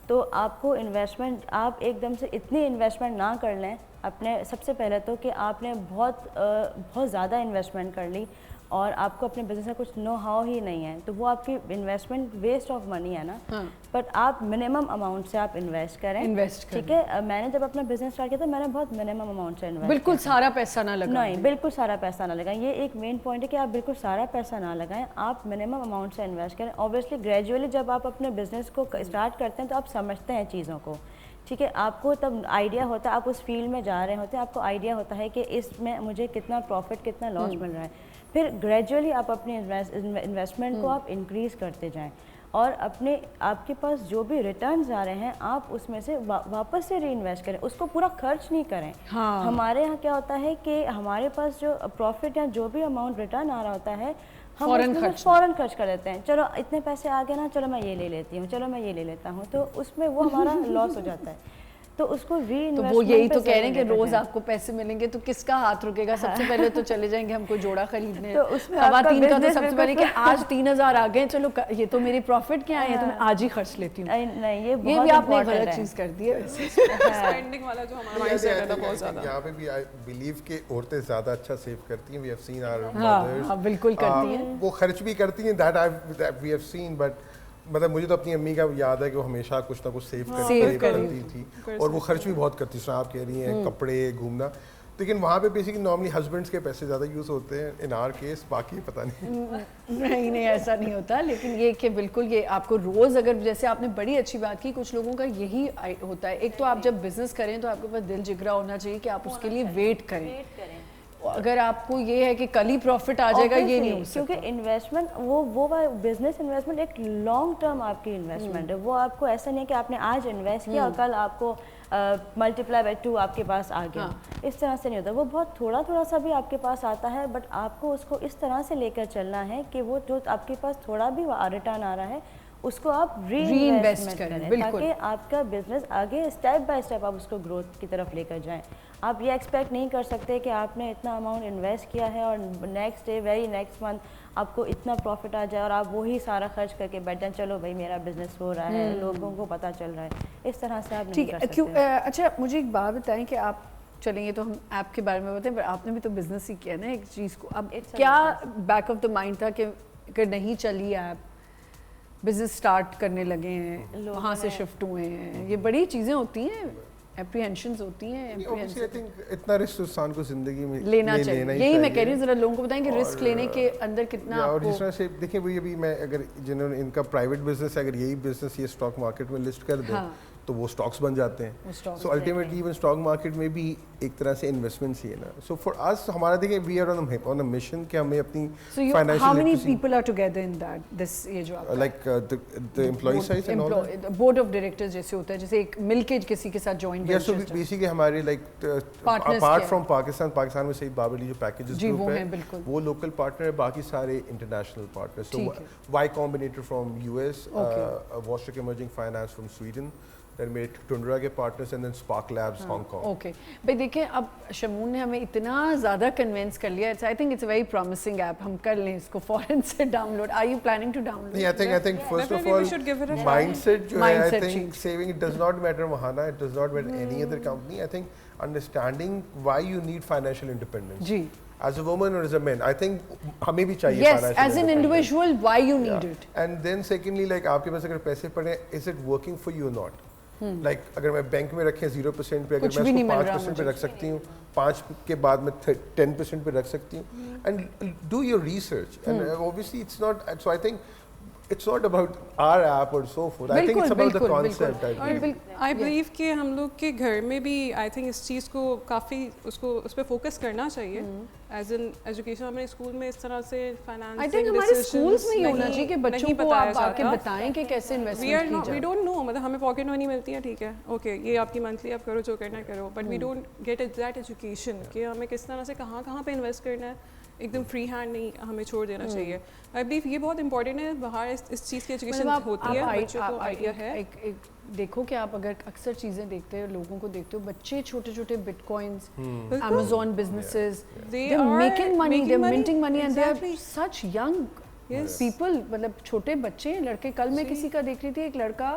[SPEAKER 4] تو آپ کو انویسٹمنٹ, آپ ایک دم سے اتنی انویسٹمنٹ نہ کر لیں اپنے. سب سے پہلے تو کہ آپ نے بہت زیادہ انویسٹمنٹ کر لی, اور آپ کو اپنے بزنس کا کچھ نو ہاؤ ہی نہیں ہے تو وہ آپ کی انویسٹمنٹ ویسٹ آف منی ہے نا. بٹ آپ منیمم اماؤنٹ سے آپ انویسٹ کریں. ٹھیک ہے, میں نے جب اپنا بزنس اسٹارٹ کیا تھا میں نے بہت منیمم اماؤنٹ سے انویسٹ.
[SPEAKER 2] بالکل سارا پیسہ نہ لگائیں.
[SPEAKER 4] نہیں, بالکل سارا پیسہ نہ لگائیں. یہ ایک مین پوائنٹ ہے کہ آپ بالکل سارا پیسہ نہ لگائیں, آپ منیمم اماؤنٹ سے انویسٹ کریں. اوبیسلی گریجولی جب آپ اپنے بزنس کو اسٹارٹ کرتے ہیں تو آپ سمجھتے ہیں چیزوں کو. ٹھیک ہے, آپ کو تب آئیڈیا ہوتا ہے, آپ اس فیلڈ میں جا رہے ہوتے ہیں, آپ کو آئیڈیا ہوتا ہے کہ اس میں مجھے کتنا پروفٹ کتنا لاس مل رہا ہے. پھر گریجولی آپ اپنی انویسٹمنٹ کو آپ انکریز کرتے جائیں اور اپنے آپ کے پاس جو بھی ریٹرنز آ رہے ہیں آپ اس میں سے واپس سے ری انویسٹ کریں, اس کو پورا خرچ نہیں کریں. ہمارے یہاں کیا ہوتا ہے کہ ہمارے پاس جو پروفٹ یا جو بھی اماؤنٹ ریٹرن آ رہا ہوتا ہے ہم فوراً خرچ کر دیتے ہیں. چلو اتنے پیسے آ گئے نا, چلو میں یہ لے لیتی ہوں, چلو میں یہ لے لیتا ہوں, تو اس میں وہ ہمارا لاس ہو جاتا ہے. تو اس کو ری انویسٹمنٹ.
[SPEAKER 2] تو وہ یہی تو کہہ رہے ہیں کہ روز آپ کو پیسے ملیں گے تو کس کا ہاتھ رکے گا؟ سب سے پہلے تو چلے جائیں گے ہم کو جوڑا خریدنے. خواتین کا تو سب سے پہلے کہ آج 3000 آ گئے, چلو یہ تو میری پروفٹ کے آئے ہیں تو میں آج ہی خرچ لیتی ہوں.
[SPEAKER 4] نہیں,
[SPEAKER 2] یہ بھی آپ نے غلط چیز کر دی ہے.
[SPEAKER 3] اسپینڈنگ والا جو ہمارا مائنڈ سیٹ ہے بہت زیادہ.
[SPEAKER 5] یہاں پہ بھی بلیو کہ عورتیں زیادہ اچھا سیو کرتی ہیں. We have seen our mothers.
[SPEAKER 2] ہاں بالکل کرتی ہیں,
[SPEAKER 5] وہ خرچ بھی کرتی ہیں. That we have seen. But مطلب مجھے تو اپنی امی کا یاد ہے کہ وہ ہمیشہ کچھ نہ کچھ سیو کرتی تھی اور وہ خرچ بھی بہت کرتی. سو آپ کہہ رہی ہیں کپڑے, گھومنا, لیکن وہاں پہ بیسیکلی نارملی ہسبینڈس کے پیسے زیادہ یوز ہوتے ہیں. ان آر کیس باقی پتہ
[SPEAKER 2] نہیں ایسا نہیں ہوتا. لیکن یہ کہ بالکل یہ آپ کو روز, اگر جیسے آپ نے بڑی اچھی بات کی, کچھ لوگوں کا یہی ہوتا ہے. ایک تو آپ جب بزنس کریں تو آپ کے پاس دل جگرا ہونا چاہیے کہ آپ اس کے لیے ویٹ کریں. اگر آپ کو یہ ہے کہ کل ہی پروفٹ آ جائے گا, یہ نہیں ہو سکتا.
[SPEAKER 4] کیونکہ انویسٹمنٹ وہ بزنس انویسٹمنٹ ایک لانگ ٹرم آپ کی انویسٹمنٹ ہے. وہ آپ کو ایسا نہیں ہے کہ آپ نے آج انویسٹ کیا اور کل آپ کو ملٹیپلائی بائی 2 آپ کے پاس آ گیا. اس طرح سے نہیں ہوتا. وہ بہت تھوڑا سا بھی آپ کے پاس آتا ہے, بٹ آپ کو اس کو اس طرح سے لے کر چلنا ہے کہ وہ جو آپ کے پاس تھوڑا بھی ریٹرن آ رہا ہے اس کو آپ ری انویسٹ کریں تاکہ آپ کا بزنس آگے اسٹیپ بائی اسٹیپ آپ اس کو گروتھ کی طرف لے کر جائیں. آپ یہ ایکسپیکٹ نہیں کر سکتے کہ آپ نے اتنا اماؤنٹ انویسٹ کیا ہے اور next day very next month آپ کو اتنا پروفٹ آ جائے اور آپ وہی سارا خرچ کر کے بیٹھ جائیں, چلو بھائی میرا بزنس ہو رہا ہے, لوگوں کو پتہ چل رہا ہے. اس طرح سے آپ نہیں کر سکتے.
[SPEAKER 2] اچھا مجھے ایک بات بتائیں کہ آپ, چلیں یہ تو ہم ایپ کے بارے میں بتائیں, پر آپ نے بھی تو بزنس ہی کیا نا ایک چیز کو. اب کیا بیک آف دا مائنڈ تھا کہ اگر نہیں چلی ایپ, بزنس اسٹارٹ کرنے لگے ہیں, وہاں سے شفٹ ہوئے ہیں, یہ بڑی چیزیں ہوتی ہیں, اپریہنشنز ہوتی ہیں.
[SPEAKER 5] اتنا رسک انسان کو زندگی میں
[SPEAKER 2] لینا چاہیے. یہی میں کہہ رہی ہوں, ذرا لوگوں کو بتائیں کہ رسک لینے کے اندر کتنا.
[SPEAKER 5] اور جس طرح سے دیکھیں وہی ابھی میں اگر جنہوں نے ان کا پرائیویٹ بزنس ہے, اگر یہی بزنس یہ اسٹاک مارکیٹ میں لسٹ کر دیں تو وہ اسٹاکس بن جاتے ہیں. So ultimately even stock market میں بھی ایک طرح سے انویسٹمنٹس ہی ہے نا. سو فار اس ہمارا دیکھیں we are on a mission کہ ہمیں اپنی financial.
[SPEAKER 2] How many people are together in that this, یہ جو آپ
[SPEAKER 5] like the employee size and all
[SPEAKER 2] board of directors جیسے ہوتا ہے, جیسے ایک مل کے کسی کے ساتھ جوائن
[SPEAKER 5] وینچر. سو بیسیکلی ہمارے لائک اپارٹ فرام پاکستان میں سعید بابر علی جو پیکیجز گروپ ہے وہ لوکل پارٹنر ہے, باقی سارے international partner. So Y Combinator from US ایس, واسٹرک emerging finance from Sweden, then میرے ٹنڈرا کے partners and then Spark Labs Hong Kong.
[SPEAKER 2] Okay بھائی دیکھیں اب شمون نے ہمیں اتنا زیادہ کنونس کر لیا. I think it's a very promising app, ہم کر لیں اس کو فوراً سے download. Are you planning to download?
[SPEAKER 5] I think first of all mindset جو ہے, I think saving it does not matter Mahana, it does not matter any other company. I think understanding why you need financial independence.
[SPEAKER 2] G
[SPEAKER 5] as a woman or as a man, I think ہمیں بھی چاہیے
[SPEAKER 2] yes as an individual why you need it.
[SPEAKER 5] And then secondly like آپ کے پاس اگر پیسے پڑے, is it working for you or not? Like اگر میں بینک میں رکھیں 0% پہ, اگر میں اس کو 5% پہ رکھ سکتی ہوں, 5 کے بعد میں 10% پہ رکھ سکتی ہوں, and do your research. And obviously it's not, so I think it's not about our app or so forth. I think it's about the concept.
[SPEAKER 3] I believe کہ ہم لوگ کے گھر میں بھی I think اس چیز کو کافی اس پہ فوکس کرنا چاہیے. ایز ان ایجوکیشن ہمیں اسکول میں اس طرح سے فائنانس
[SPEAKER 2] I think ہمارے اسکولس میں یہ ہونا چاہیے کہ بچوں کو آپ آ کے بتائیں کہ کیسے انویسٹمنٹ کی جائے.
[SPEAKER 3] we don't know, مطلب ہمیں پاکٹ منی ملتی ہے, ٹھیک ہے اوکے یہ آپ کی منتھلی آپ کرو جو کرنا ہے کرو, but we don't get that education کہ ہمیں کس طرح سے کہاں پہ انویسٹ کرنا ہے. ایک دم فری ہینڈ نہیں ہمیں چھوڑ دینا چاہیے. آئی بلیو یہ بہت امپورٹنٹ ہے, باہر اس چیز کی ایجوکیشن ہوتی ہے, بچوں کو آئیڈیا ہے.
[SPEAKER 2] دیکھو کہ آپ اگر اکثر چیزیں دیکھتے ہو, لوگوں کو دیکھتے ہو, بچے چھوٹے چھوٹے but coins, Amazon businesses, they're making money, they're minting money and they're such young people, مطلب چھوٹے بچے, لڑکے. کل میں کسی کا دیکھ رہی تھی, ایک لڑکا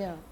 [SPEAKER 2] Yeah.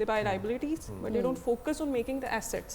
[SPEAKER 3] they buy liabilities, but they don't focus on making the assets.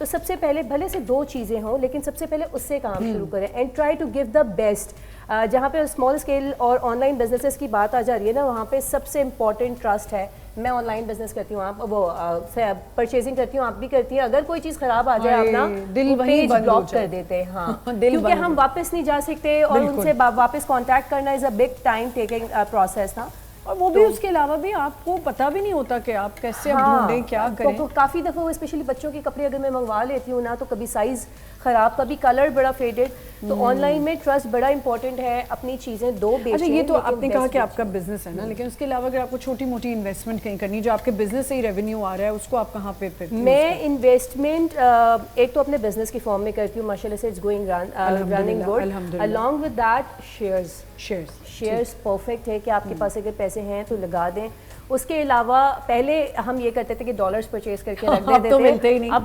[SPEAKER 6] تو سب سے پہلے بھلے سے 2 چیزیں ہوں لیکن سب سے پہلے اس سے کام شروع کریں and try to give the best. جہاں پہ اسمال اسکیل اور آن لائن بزنسز کی بات آ جا رہی ہے نا, وہاں پہ سب سے امپورٹنٹ ٹرسٹ ہے. میں آن لائن بزنس کرتی ہوں, آپ وہ پرچیزنگ کرتی ہوں, آپ بھی کرتی ہیں. اگر کوئی چیز خراب آ جائے آپ نا پیج بلاک کر دیتے ہیں. ہاں کیونکہ ہم واپس نہیں جا سکتے اور ان سے واپس کانٹیکٹ کرنا is a big time taking process تھا.
[SPEAKER 2] اور وہ بھی اس کے علاوہ بھی آپ کو پتہ بھی نہیں ہوتا کہ آپ کیسے ڈھونڈیں کیا کریں.
[SPEAKER 6] کافی دفعہ اسپیشلی بچوں کے کپڑے اگر میں منگوا لیتی ہوں نا تو کبھی سائز خراب, کبھی کلر بڑا فیڈڈ. تو آن لائن میں ٹرسٹ بڑا امپورٹنٹ ہے. اپنی چیزیں دو بیچیں.
[SPEAKER 2] اچھا یہ تو آپ نے کہا کہ آپ کا بزنس ہے نا, لیکن اس کے علاوہ اگر آپ کو چھوٹی موٹی انویسٹمنٹ کہیں کرنی جو آپ کے بزنس سے ہی ریونیو آ رہا ہے, اس کو آپ کہاں پہ
[SPEAKER 6] میں انویسٹمنٹ ایک تو اپنے بزنس کی فارم میں کرتی ہوں, ماشاءاللہ سے it's going running good. along with that shares perfect ہے کہ آپ کے پاس اگر پیسے ہیں تو لگا دیں. اس کے علاوہ پہلے ہم یہ کرتے تھے کہ ڈالرز پرچیز کر کے رکھ دیتے تھے, اب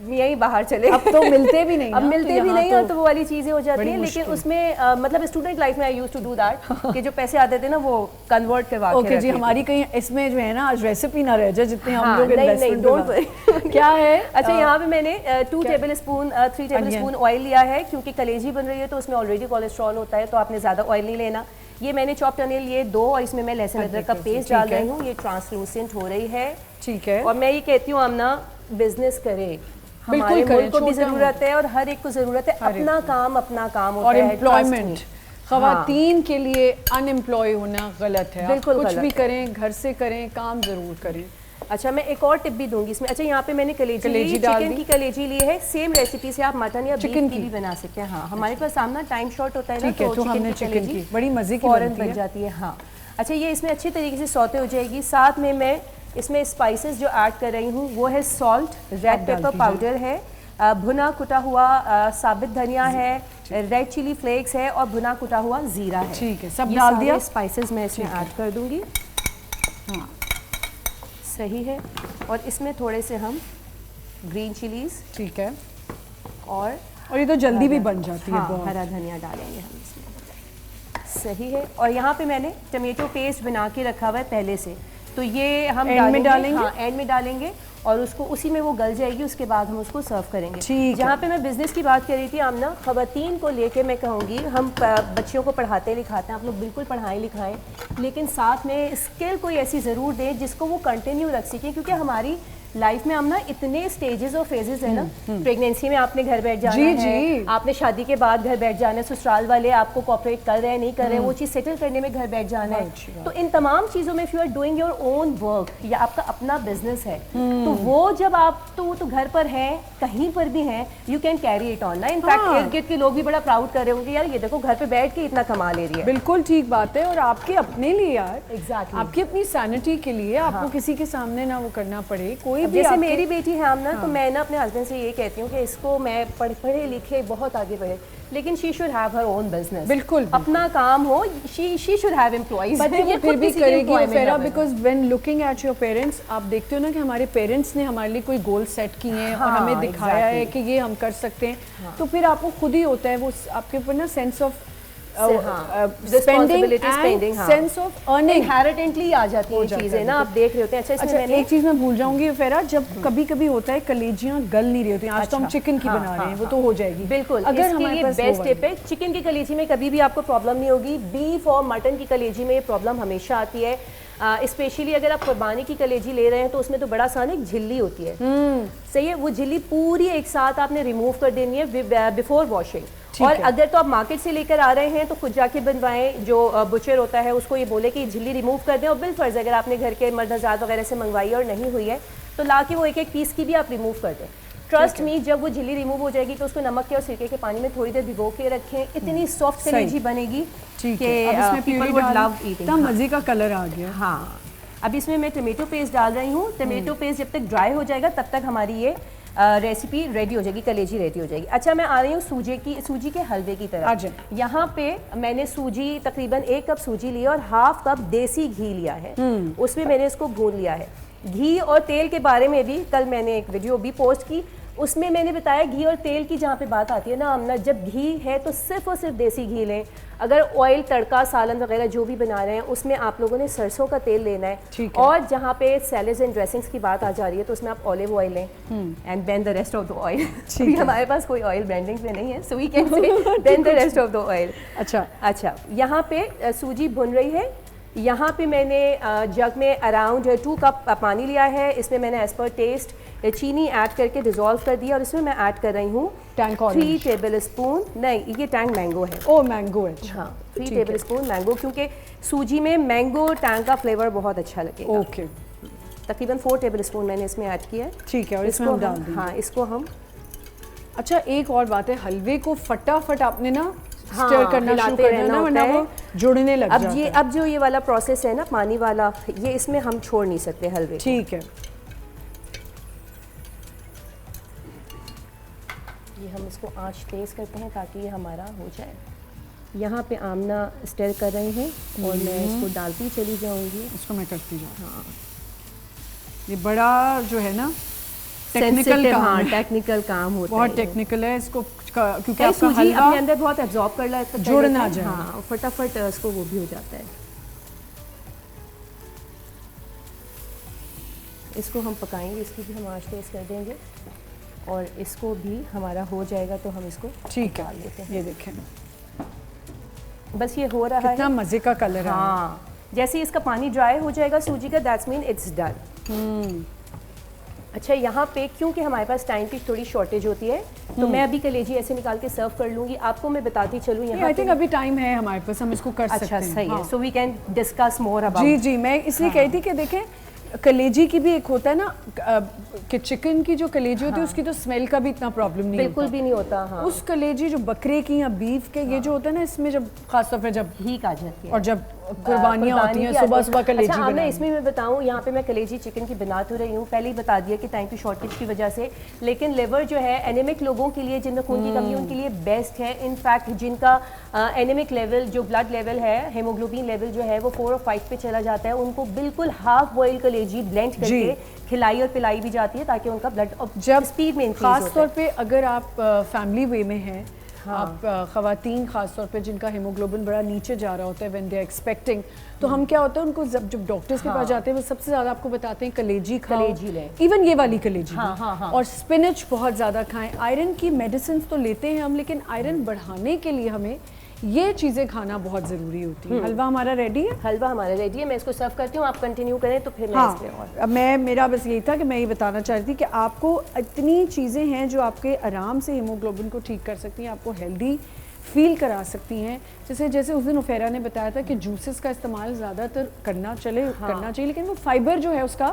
[SPEAKER 6] یہیں باہر چلے,
[SPEAKER 2] اب تو ملتے بھی نہیں,
[SPEAKER 6] اب ملتے بھی نہیں, اور تو وہ والی چیزیں ہو جاتی ہیں. لیکن اس میں مطلب اسٹوڈنٹ لائف میں آئی یوز ٹو ڈو دیٹ کہ جو پیسے آتے تھے نا وہ کنورٹ کروا کے.
[SPEAKER 2] اوکے جی, ہماری کہیں اس میں جو ہے نا آج ریسیپی نہ رہ جائے جتنے ہم لوگ انویسٹمنٹ کیا ہے.
[SPEAKER 6] اچھا یہاں پہ میں نے 2 table spoon 3 table spoon oil لیا ہے, کیونکہ کلیجی بن رہی ہے تو اس میں آلریڈی کولیسٹرول ہوتا ہے, تو آپ نے زیادہ آئل نہیں لینا. یہ میں نے چاپ انیل لیے 2, اور اس میں میں لہسن ادرک کا پیسٹ ڈال رہی ہوں. یہ ٹرانسلوسنٹ ہو رہی ہے,
[SPEAKER 2] ٹھیک ہے.
[SPEAKER 6] اور میں یہ کہتی ہوں آمنہ بزنس کرے, ہمارے ملک کو بھی ضرورت ہے اور ہر ایک کو ضرورت ہے. اپنا کام ہوتا ہے.
[SPEAKER 2] اور امپلائمنٹ, خواتین کے لیے ان امپلائی ہونا غلط ہے. بالکل کچھ بھی کریں گھر سے کریں, کام ضرور کریں.
[SPEAKER 6] اچھا میں ایک اور ٹپ بھی دوں گی اس میں. اچھا یہاں پہ میں نے کلیجی چکن کی کلیجی لی ہے. سیم ریسیپی سے آپ مٹن یا بیف کی بھی بنا سکتے ہیں. ہاں ہمارے پاس سامنا ٹائم شارٹ ہوتا ہے نا,
[SPEAKER 2] تو ہم نے چکن کی بڑی مزے کی
[SPEAKER 6] فوراً بن جاتی ہے. ہاں اچھا یہ اس میں اچھی طریقے سے سوتے ہو جائے گی. ساتھ میں اس میں اسپائسز جو ایڈ کر رہی ہوں وہ ہے سالٹ, ریڈ پیپر پاؤڈر ہے, بھنا کٹا ہوا ثابت دھنیا ہے, ریڈ چلی فلیکس ہے, اور بھنا کٹا ہوا زیرہ ہے.
[SPEAKER 2] ٹھیک ہے, سب ڈال دیا.
[SPEAKER 6] اسپائسز میں اس میں ایڈ کر دوں گی.
[SPEAKER 2] ہاں
[SPEAKER 6] صحیح ہے. اور اس میں تھوڑے سے ہم گرین چلیز,
[SPEAKER 2] ٹھیک ہے,
[SPEAKER 6] اور
[SPEAKER 2] یہ تو جلدی بھی بن جاتی ہے.
[SPEAKER 6] ہرا دھنیا ڈالیں گے ہم اس میں. صحیح ہے. اور یہاں پہ میں نے ٹمیٹو پیسٹ بنا کے رکھا ہوا ہے پہلے سے, تو یہ ہم اینڈ میں ڈالیں گے اور اس کو اسی میں وہ گل جائے گی. اس کے بعد ہم اس کو سرو کریں گے. جہاں پہ میں بزنس کی بات کر رہی تھی آمنہ, خواتین کو لے کے میں کہوں گی ہم بچیوں کو پڑھاتے لکھاتے ہیں, آپ لوگ بالکل پڑھائیں لکھائیں, لیکن ساتھ میں اسکل کوئی ایسی ضرور دیں جس کو وہ کنٹینیو رکھ سکیں. کیونکہ ہماری لائف میں آمنہ اتنے سٹیجز اور فیزز ہیں نا. پریگنینسی میں آپ نے گھر بیٹھ جانا ہے, آپ نے شادی کے بعد گھر بیٹھ جانا ہے, سسرال والے آپ کو کوآپریٹ کر رہے ہیں نہیں کر رہے ہیں, وہ چیز سیٹل کرنے میں گھر بیٹھ جانا ہے. تو ان تمام چیزوں میں if you are doing your own work یا آپ کا اپنا بزنس ہے, تو وہ جب آپ تو گھر پر ہیں کہیں پر بھی ہیں, you can carry it on. In fact ارد گرد کے لوگ بھی بڑا پراؤڈ کر رہے ہوں گے, یار یہ دیکھو گھر پہ بیٹھ کے اتنا کما لے رہی ہے.
[SPEAKER 2] بالکل ٹھیک بات ہے. اور آپ کے اپنے لیے یار,
[SPEAKER 6] ایگزیکٹلی
[SPEAKER 2] آپ کی اپنی سینٹی کے لیے آپ کو کسی کے سامنے نہ وہ کرنا پڑے. کوئی بھی
[SPEAKER 6] جیسے میری بیٹی ہے آمنہ, تو میں نا اپنے ہسبینڈ سے یہ کہتی ہوں کہ اس کو میں پڑھے لکھے بہت آگے بڑھے, لیکن she should have her own business. بالکل اپنا کام ہو, شی شوڈ ہیو امپلائیز.
[SPEAKER 2] یہ پھر بھی کرے گی فیرا, because when looking at your parents, آپ دیکھتے ہو نا کہ ہمارے پیرنٹس نے ہمارے لیے کوئی گول سیٹ کیے ہیں اور ہمیں دکھایا ہے کہ یہ ہم کر سکتے ہیں, تو پھر آپ کو خود ہی ہوتا ہے وہ آپ کے اوپر نا sense of sense of earning inherently
[SPEAKER 6] آ جاتی ہیں چیزیں نا, آپ دیکھ رہے ہوتے ہیں. اچھا
[SPEAKER 2] ایک چیز میں بھول جاؤں گی فیرا, جب کبھی کبھی ہوتا ہے کلیجیاں گل نہیں رہی ہوتی ہیں, آج تو ہم چکن کی بنا رہے ہیں, وہ تو ہو جائے گی.
[SPEAKER 6] بالکل, اگر ہمارے پاس بیسٹ ٹپ ہے, چکن کی کلیجی میں کبھی بھی آپ کو پرابلم نہیں ہوگی. بیف اور مٹن کی کلیجی میں یہ پرابلم ہمیشہ آتی ہے, اسپیشلی اگر آپ قربانی کی کلیجی لے رہے ہیں تو اس میں تو بڑا آسان ایک جھلی ہوتی ہے. صحیح ہے, وہ جھلی پوری ایک ساتھ آپ نے ریموو کر دینی ہے بیفور واشنگ. اور اگر تو آپ مارکیٹ سے لے کر آ رہے ہیں تو خود جا کے بنوائیں. جو بچر ہوتا ہے اس کو یہ بولے کہ جھلی ریموو کر دیں, اور بالفرض اگر آپ نے گھر کے مرد حضرات وغیرہ سے منگوائی اور نہیں ہوئی ہے تو لا کے وہ ایک پیس کی بھی آپ ریموو کر دیں. ٹرسٹ می, جب وہ جھلی ریموو ہو جائے گی تو اس کو نمک کے اور سرکے کے پانی میں تھوڑی دیر بھگو کے رکھیں, اتنی سافٹ کلیجی بنے گی کہ پیپل وڈ لو ایٹنگ.
[SPEAKER 2] مزے کا کلر آ گیا.
[SPEAKER 6] ہاں اب اس میں ٹمیٹو پیسٹ ڈال رہی ہوں. ٹمیٹو پیسٹ جب تک ڈرائی ہو جائے گا تب تک ہماری یہ ریسیپی ریڈی ہو جائے گی, کلیجی ریڈی ہو جائے گی. اچھا میں آ رہی ہوں سوجی کے حلوے کی طرف. یہاں پہ میں نے سوجی تقریباً 1 کپ سوجی لی اور ½ کپ دیسی گھی لیا ہے, اس میں نے اس کو بھون لیا ہے. گھی اور تیل کے بارے میں بھی کل میں نے ایک ویڈیو بھی پوسٹ کی. اس میں میں نے بتایا گھی اور تیل کی جہاں پہ بات آتی ہے نا آمنہ, جب گھی ہے تو صرف اور صرف دیسی گھی لیں. اگر آئل تڑکا سالن وغیرہ جو بھی بنا رہے ہیں اس میں آپ لوگوں نے سرسوں کا تیل لینا ہے. اور جہاں پہ سیلڈز اینڈ ڈریسنگس کی بات آ جا رہی ہے تو اس میں آپ آلیو آئل لیں and been the rest of the oil. ہمارے پاس کوئی آئل برانڈنگ پہ نہیں ہے, so we can say been the rest of the oil. اچھا یہاں پہ سوجی بھن رہی ہے. یہاں پہ میں نے جگ میں اراؤنڈ 2 کپ پانی لیا ہے. اس میں میں نے ایز پر ٹیسٹ چینی ایڈ کر کے ڈیزالو کر دیا, اور اس میں ایڈ کر رہی ہوں 3 ٹیبل اسپون, نہیں یہ ٹینگ مینگو ہے.
[SPEAKER 2] او مینگو ہے,
[SPEAKER 6] ہاں 3 ٹیبل اسپون مینگو, کیونکہ سوجی میں مینگو ٹینگ کا فلیور بہت اچھا لگے گا.
[SPEAKER 2] اوکے,
[SPEAKER 6] تقریباً 4 ٹیبل اسپون میں نے اس میں ایڈ کیا ہے.
[SPEAKER 2] ٹھیک ہے, اور اس میں ہم ڈال دیں.
[SPEAKER 6] ہاں اس کو ہم,
[SPEAKER 2] اچھا ایک اور بات ہے, حلوے کو فٹافٹ آپ نے نا سٹر کرنا شروع کرنا ورنہ وہ جڑنے لگ جاتا ہے.
[SPEAKER 6] اب جو یہ والا پروسیس ہے نا پانی والا, یہ اس میں ہم چھوڑ نہیں سکتے حلوے.
[SPEAKER 2] ٹھیک ہے,
[SPEAKER 6] یہ ہم اس کو آنچ تیز کرتے ہیں تاکہ یہ ہمارا ہو جائے. یہاں پہ آمنہ سٹر کر رہے ہیں اور میں اس کو ڈالتی چلی جاؤں گی.
[SPEAKER 2] اس کو میں کرتی جاؤں. ہاں یہ بڑا جو ہے نا ٹیکنیکل
[SPEAKER 6] کام ہوتا ہے,
[SPEAKER 2] بہت ٹیکنیکل ہے. اس کو کیونکہ آپ کا
[SPEAKER 6] سوجی
[SPEAKER 2] حلوہ
[SPEAKER 6] اپنے اندر بہت ایبزارب کر لیتا ہے,
[SPEAKER 2] جڑ نہ جائے.
[SPEAKER 6] ہاں فٹافٹ اس کو وہ بھی ہو جاتا ہے. اس کو ہم پکائیں گے, اس کی بھی ہم آنچ تیز کر دیں گے, اور اس کو بھی ہمارا ہو جائے گا تو ہم اس کو
[SPEAKER 2] ٹھیک ہے.
[SPEAKER 6] لیتے ہیں.
[SPEAKER 2] یہ دیکھیں
[SPEAKER 6] بس یہ ہو رہا ہے,
[SPEAKER 2] کتنا مزے کا کلر ہے.
[SPEAKER 6] ہاں جیسے ہی اس کا پانی ڈرائی ہو جائے گا سوجی کا, دیٹس مین اٹس ڈن. اچھا یہاں پہ کیونکہ ہمارے پاس ٹائم کی تھوڑی شارٹیج ہوتی ہے تو میں ابھی کلیجی ایسے نکال کے سرو کر لوں گی. آپ کو میں بتاتی چلوں یہاں
[SPEAKER 2] آئی تھنک ابھی ٹائم ہے ہمارے پاس, ہم اس کو کر سکتے ہیں.
[SPEAKER 6] اچھا صحیح ہے, so we can discuss more about.
[SPEAKER 2] جی میں اس لیے کہی تھی کہ دیکھیں کلیجی کی بھی ایک ہوتا ہے نا کہ چکن کی جو کلیجی ہوتی ہے اس کی تو اسمیل کا بھی اتنا پرابلم نہیں
[SPEAKER 6] بالکل بھی نہیں ہوتا. ہاں
[SPEAKER 2] اس کلیجی جو بکرے کی یا بیف کے یہ جو ہوتا ہے نا, اس میں جب خاص طور پہ جب
[SPEAKER 6] ہیک آ جاتی ہے
[SPEAKER 2] اور جب قربانیاں ہوتی ہیں صبح کلیجی
[SPEAKER 6] بنانا. میں اس میں بتاؤں یہاں پہ میں کلیجی چکن کی بنا تو رہی ہوں, پہلے ہی بتا دیا کہ ٹائم کی شارٹیج کی وجہ سے, لیکن لیور جو ہے اینیمک لوگوں کے لیے جن میں خون کی کمی ہے ان کے لیے بیسٹ ہے. ان فیکٹ جن کا اینیمک لیول جو بلڈ لیول ہے, ہیموگلوبین لیول جو ہے وہ 4 اور 5 پہ چلا جاتا ہے, ان کو بالکل ہاف بوائل کلیجی بلینڈ کر کے کھلائی اور پلائی بھی جاتی ہے تاکہ ان کا بلڈ جب اسپیڈ میں انکریز ہوتا ہے.
[SPEAKER 2] خاص طور پہ اگر آپ فیملی وے میں ہیں, آپ خواتین خاص طور پہ جن کا ہیموگلوبن بڑا نیچے جا رہا ہوتا ہے وین دے آر ایکسپیکٹنگ, تو ہم کیا ہوتا ہے ان کو جب ڈاکٹرز کے پاس جاتے ہیں وہ سب سے زیادہ آپ کو بتاتے ہیں کلیجی کھاؤ, ایون یہ والی کلیجی, اور اسپینچ بہت زیادہ کھائیں. آئرن کی میڈیسنس تو لیتے ہیں ہم, لیکن آئرن بڑھانے کے لیے ہمیں یہ چیزیں کھانا بہت ضروری ہوتی ہیں. حلوہ ہمارا ریڈی ہے,
[SPEAKER 6] حلوہ ہمارا ریڈی ہے. میں اس کو سرو کرتی ہوں, آپ کنٹینیو کریں تو پھر میں اس پہ.
[SPEAKER 2] اب میرا بس یہی تھا کہ میں یہ بتانا چاہتی تھی کہ آپ کو اتنی چیزیں ہیں جو آپ کے آرام سے ہیموگلوبن کو ٹھیک کر سکتی ہیں, آپ کو ہیلدی فیل کرا سکتی ہیں. جیسے اس دن عفیرہ نے بتایا تھا کہ جوسز کا استعمال زیادہ تر کرنا چاہیے, لیکن وہ فائبر جو ہے اس کا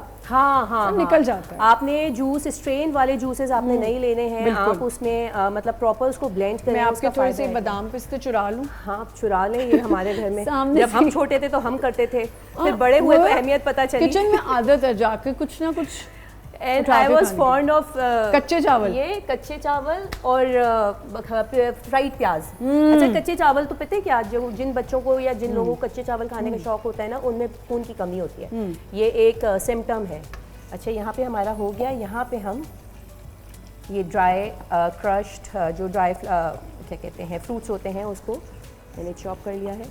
[SPEAKER 2] نکل جاتا ہے.
[SPEAKER 6] آپ نے جوس اسٹرین والے جوسز آپ نے نہیں لینے ہیں, آپ اس میں مطلب پراپر اس کو بلینڈ کریں.
[SPEAKER 2] میں آپ کے تھوڑے سے بادام پستے چرا لوں.
[SPEAKER 6] ہاں آپ چرا لیں, یہ ہمارے گھر میں جب ہم چھوٹے تھے تو ہم کرتے تھے, پھر بڑے ہوئے تو اہمیت پتہ چلی.
[SPEAKER 2] کچن میں عادت ہے جا کے کچھ نہ کچھ.
[SPEAKER 6] And I was fond of
[SPEAKER 2] کچے چاول,
[SPEAKER 6] یہ کچے چاول اور فرائڈ پیاز. اچھا کچے چاول تو پتہ ہے کیا, جو جن بچوں کو یا جن لوگوں کو کچے چاول کھانے کا شوق ہوتا ہے نا, ان میں خون کی کمی ہوتی ہے, یہ ایک سمٹم ہے. اچھا یہاں پہ ہمارا ہو گیا. یہاں پہ ہم یہ ڈرائی کرشڈ جو ڈرائی کیا کہتے ہیں فروٹس ہوتے ہیں اس کو میں نے چاپ کر لیا ہے.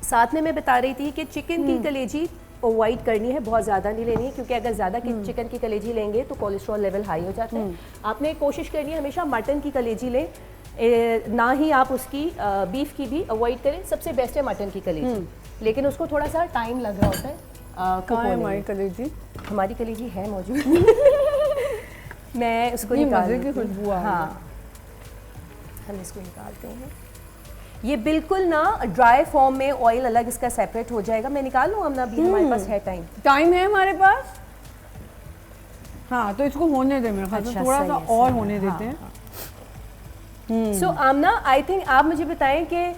[SPEAKER 6] ساتھ میں بتا رہی تھی کہ چکن کی کلیجی اوائڈ کرنی ہے, بہت زیادہ نہیں لینی ہے, کیونکہ اگر زیادہ چکن کی کلیجی لیں گے تو کولیسٹرول لیول ہائی ہو جاتا ہے. آپ نے کوشش کرنی ہے ہمیشہ مٹن کی کلیجی لیں, نہ ہی آپ اس کی بیف کی بھی اوائڈ کریں. سب سے بیسٹ ہے مٹن کی کلیجی, لیکن اس کو تھوڑا سا ٹائم لگ رہا ہوتا ہے.
[SPEAKER 2] کہاں ہے ہماری کلیجی؟
[SPEAKER 6] ہماری کلیجی ہے موجود, میں اس کو
[SPEAKER 2] مزے کی خوشبو.
[SPEAKER 6] ہاں ہم اس کو نکالتے ہیں. یہ بالکل نا ڈرائی فارم میں آئل الگ اس کا سیپریٹ ہو جائے گا. میں نکال لوں ابھی ہمارے پاس ہے
[SPEAKER 2] ٹائم ہے ہمارے پاس. ہاں تو اس کو ہونے دیں, میرے خیال سے تھوڑا سا اور ہونے دیتے ہیں.
[SPEAKER 6] سو آمنہ آئی تھنک آپ مجھے بتائیں کہ